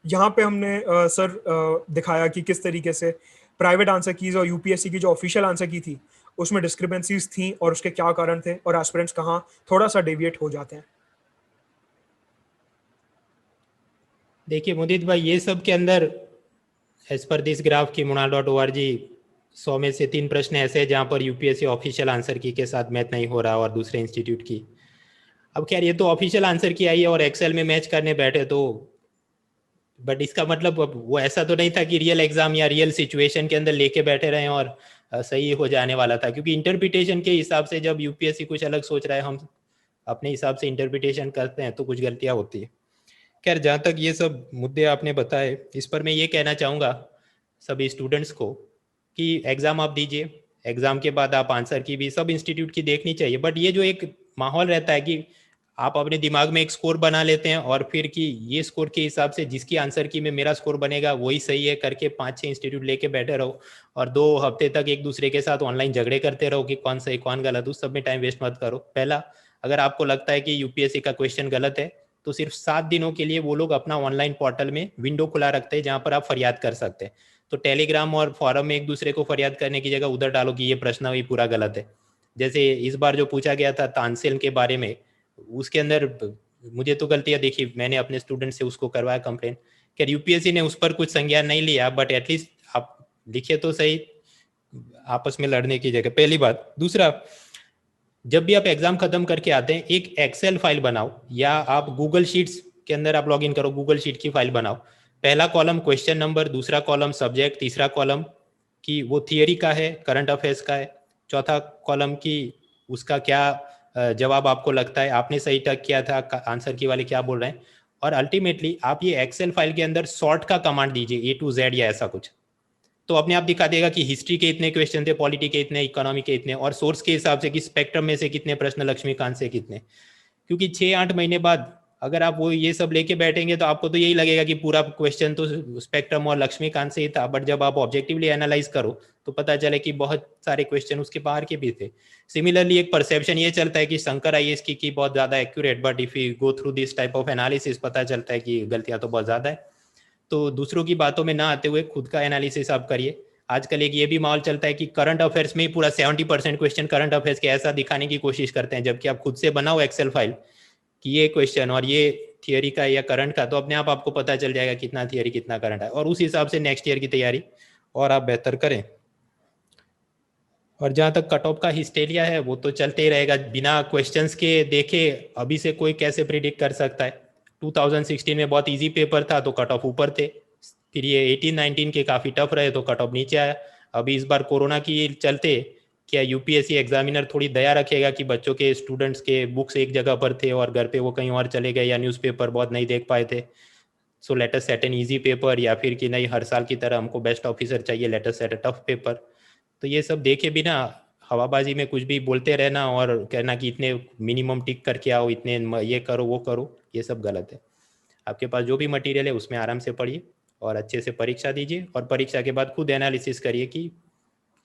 यहाँ पे हमने सर दिखाया कि किस तरीके से प्राइवेट आंसर कीज और यूपीएससी की जो ऑफिशियल आंसर की थी उसमें डिस्क्रिपेंसीज थी और उसके क्या कारण थे और एस्पिरेंट्स कहाँ थोड़ा सा डेविएट हो जाते हैं। देखिए मुदित भाई, ये सब के अंदर एज पर दिस ग्राफ की muna.org 100 में से 3 प्रश्न ऐसे हैं जहाँ पर यूपीएससी ऑफिशियल आंसर की के साथ मैच नहीं हो रहा और दूसरे इंस्टीट्यूट की। अब खैर ये तो ऑफिशियल आंसर की आई है और एक्सेल में मैच करने बैठे तो, बट इसका मतलब अब वो ऐसा तो नहीं था कि रियल एग्जाम या रियल सिचुएशन के अंदर लेके बैठे रहे और सही हो जाने वाला था। क्योंकि इंटरप्रिटेशन के हिसाब से जब यूपीएससी कुछ अलग सोच रहा है, हम अपने हिसाब से इंटरप्रिटेशन करते हैं तो कुछ गलतियां होती है। खैर जहाँ तक ये सब मुद्दे आपने बताए, इस पर मैं ये कहना चाहूँगा सभी स्टूडेंट्स को कि एग्ज़ाम आप दीजिए, एग्ज़ाम के बाद आप आंसर की भी सब इंस्टीट्यूट की देखनी चाहिए। बट ये जो एक माहौल रहता है कि आप अपने दिमाग में एक स्कोर बना लेते हैं और फिर कि ये स्कोर के हिसाब से जिसकी आंसर की में मेरा स्कोर बनेगा वही सही है करके 5-6 इंस्टीट्यूट लेके बैठे रहो और 2 हफ्ते तक एक दूसरे के साथ ऑनलाइन झगड़े करते रहो कि कौन सही कौन गलत, उस सब में टाइम वेस्ट मत करो। पहला, अगर आपको लगता है कि यूपीएससी का क्वेश्चन गलत है तो सिर्फ 7 दिनों के लिए वो लोग अपना ऑनलाइन पोर्टल में विंडो खुला रखते हैं जहां पर आप फरियाद कर सकते हैं। तो टेलीग्राम और फॉरम में एक दूसरे को फरियाद करने की जगह उधर डालो कि ये प्रश्न भी पूरा गलत है। जैसे इस बार जो पूछा गया था तानसेन के बारे में, उसके अंदर मुझे तो गलतियां देखी, मैंने अपने स्टूडेंट से उसको करवाया कंप्लेन। क्या यूपीएससी ने उस पर कुछ संज्ञान नहीं लिया, बट एटलीस्ट आप लिखे तो सही आपस में लड़ने की जगह, पहली बात। दूसरा, जब भी आप एग्जाम खत्म करके आते हैं एक एक्सेल फाइल बनाओ या आप गूगल शीट्स के अंदर आप लॉग इन करो, गूगल शीट की फाइल बनाओ। पहला कॉलम क्वेश्चन नंबर, दूसरा कॉलम सब्जेक्ट, तीसरा कॉलम कि वो थियरी का है, करंट अफेयर्स का है, चौथा कॉलम की उसका क्या जवाब आपको लगता है आपने सही टक किया था, आंसर की वाले क्या बोल रहे हैं। और अल्टीमेटली आप ये एक्सेल फाइल के अंदर सॉर्ट का कमांड दीजिए A to Z या ऐसा कुछ, तो अपने आप दिखा देगा कि हिस्ट्री के इतने क्वेश्चन थे, पॉलिटी के इतने, इकोनॉमी के इतने, और सोर्स के हिसाब से कि स्पेक्ट्रम में से कितने प्रश्न, लक्ष्मीकांत से कितने। क्योंकि 6-8 महीने बाद अगर आप वो ये सब लेके बैठेंगे तो आपको तो यही लगेगा कि पूरा क्वेश्चन तो स्पेक्ट्रम और लक्ष्मीकांत से ही था, बट जब आप ऑब्जेक्टिवली एनालाइज करो तो पता चले कि बहुत सारे क्वेश्चन उसके बाहर के भी थे। सिमिलरली एक परसेप्शन ये चलता है कि शंकर आईएएस की बहुत ज्यादा accurate, but if you go through this type of analysis पता चलता है कि गलतियां तो बहुत ज्यादा है। तो दूसरों की बातों में ना आते हुए खुद का एनालिसिस आप करिए। आजकल एक ये भी माहौल चलता है कि करंट अफेयर्स में ही पूरा 70% क्वेश्चन करंट अफेयर्स के ऐसा दिखाने की कोशिश करते हैं, जबकि आप खुद से बनाओ एक्सेल फाइल कि ये क्वेश्चन और ये थियरी का या करंट का, तो अपने आप आपको पता चल जाएगा कितना थियरी कितना करंट है, और उस हिसाब से नेक्स्ट ईयर की तैयारी और आप बेहतर करें। और जहाँ तक कट ऑफ का हिस्टेरिया है वो तो चलते ही रहेगा, बिना क्वेश्चंस के देखे अभी से कोई कैसे प्रिडिक्ट कर सकता है। 2016 में बहुत इजी पेपर था तो कट ऑफ ऊपर थे, फिर ये 18-19 के काफ़ी टफ रहे तो कट ऑफ नीचे आया। अभी इस बार कोरोना की चलते क्या यूपीएससी एग्जामिनर थोड़ी दया रखेगा कि बच्चों के स्टूडेंट्स के बुक्स एक जगह पर थे और घर पे वो कहीं और चले गए या न्यूज़पेपर बहुत नहीं देख पाए थे, so let us set an easy paper, या फिर कि नहीं हर साल की तरह हमको बेस्ट ऑफिसर चाहिए, let us set a tough paper. तो ये सब देखे बिना हवाबाजी में कुछ भी बोलते रहना और कहना कि इतने मिनिमम टिक करके आओ, इतने ये करो वो करो, ये सब गलत है। आपके पास जो भी मटेरियल है उसमें आराम से पढ़िए और अच्छे से परीक्षा दीजिए, और परीक्षा के बाद खुद एनालिसिस करिए कि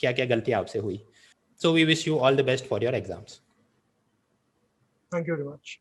क्या क्या गलतियां आपसे हुई। So we wish you all the best for your exams. Thank you very much.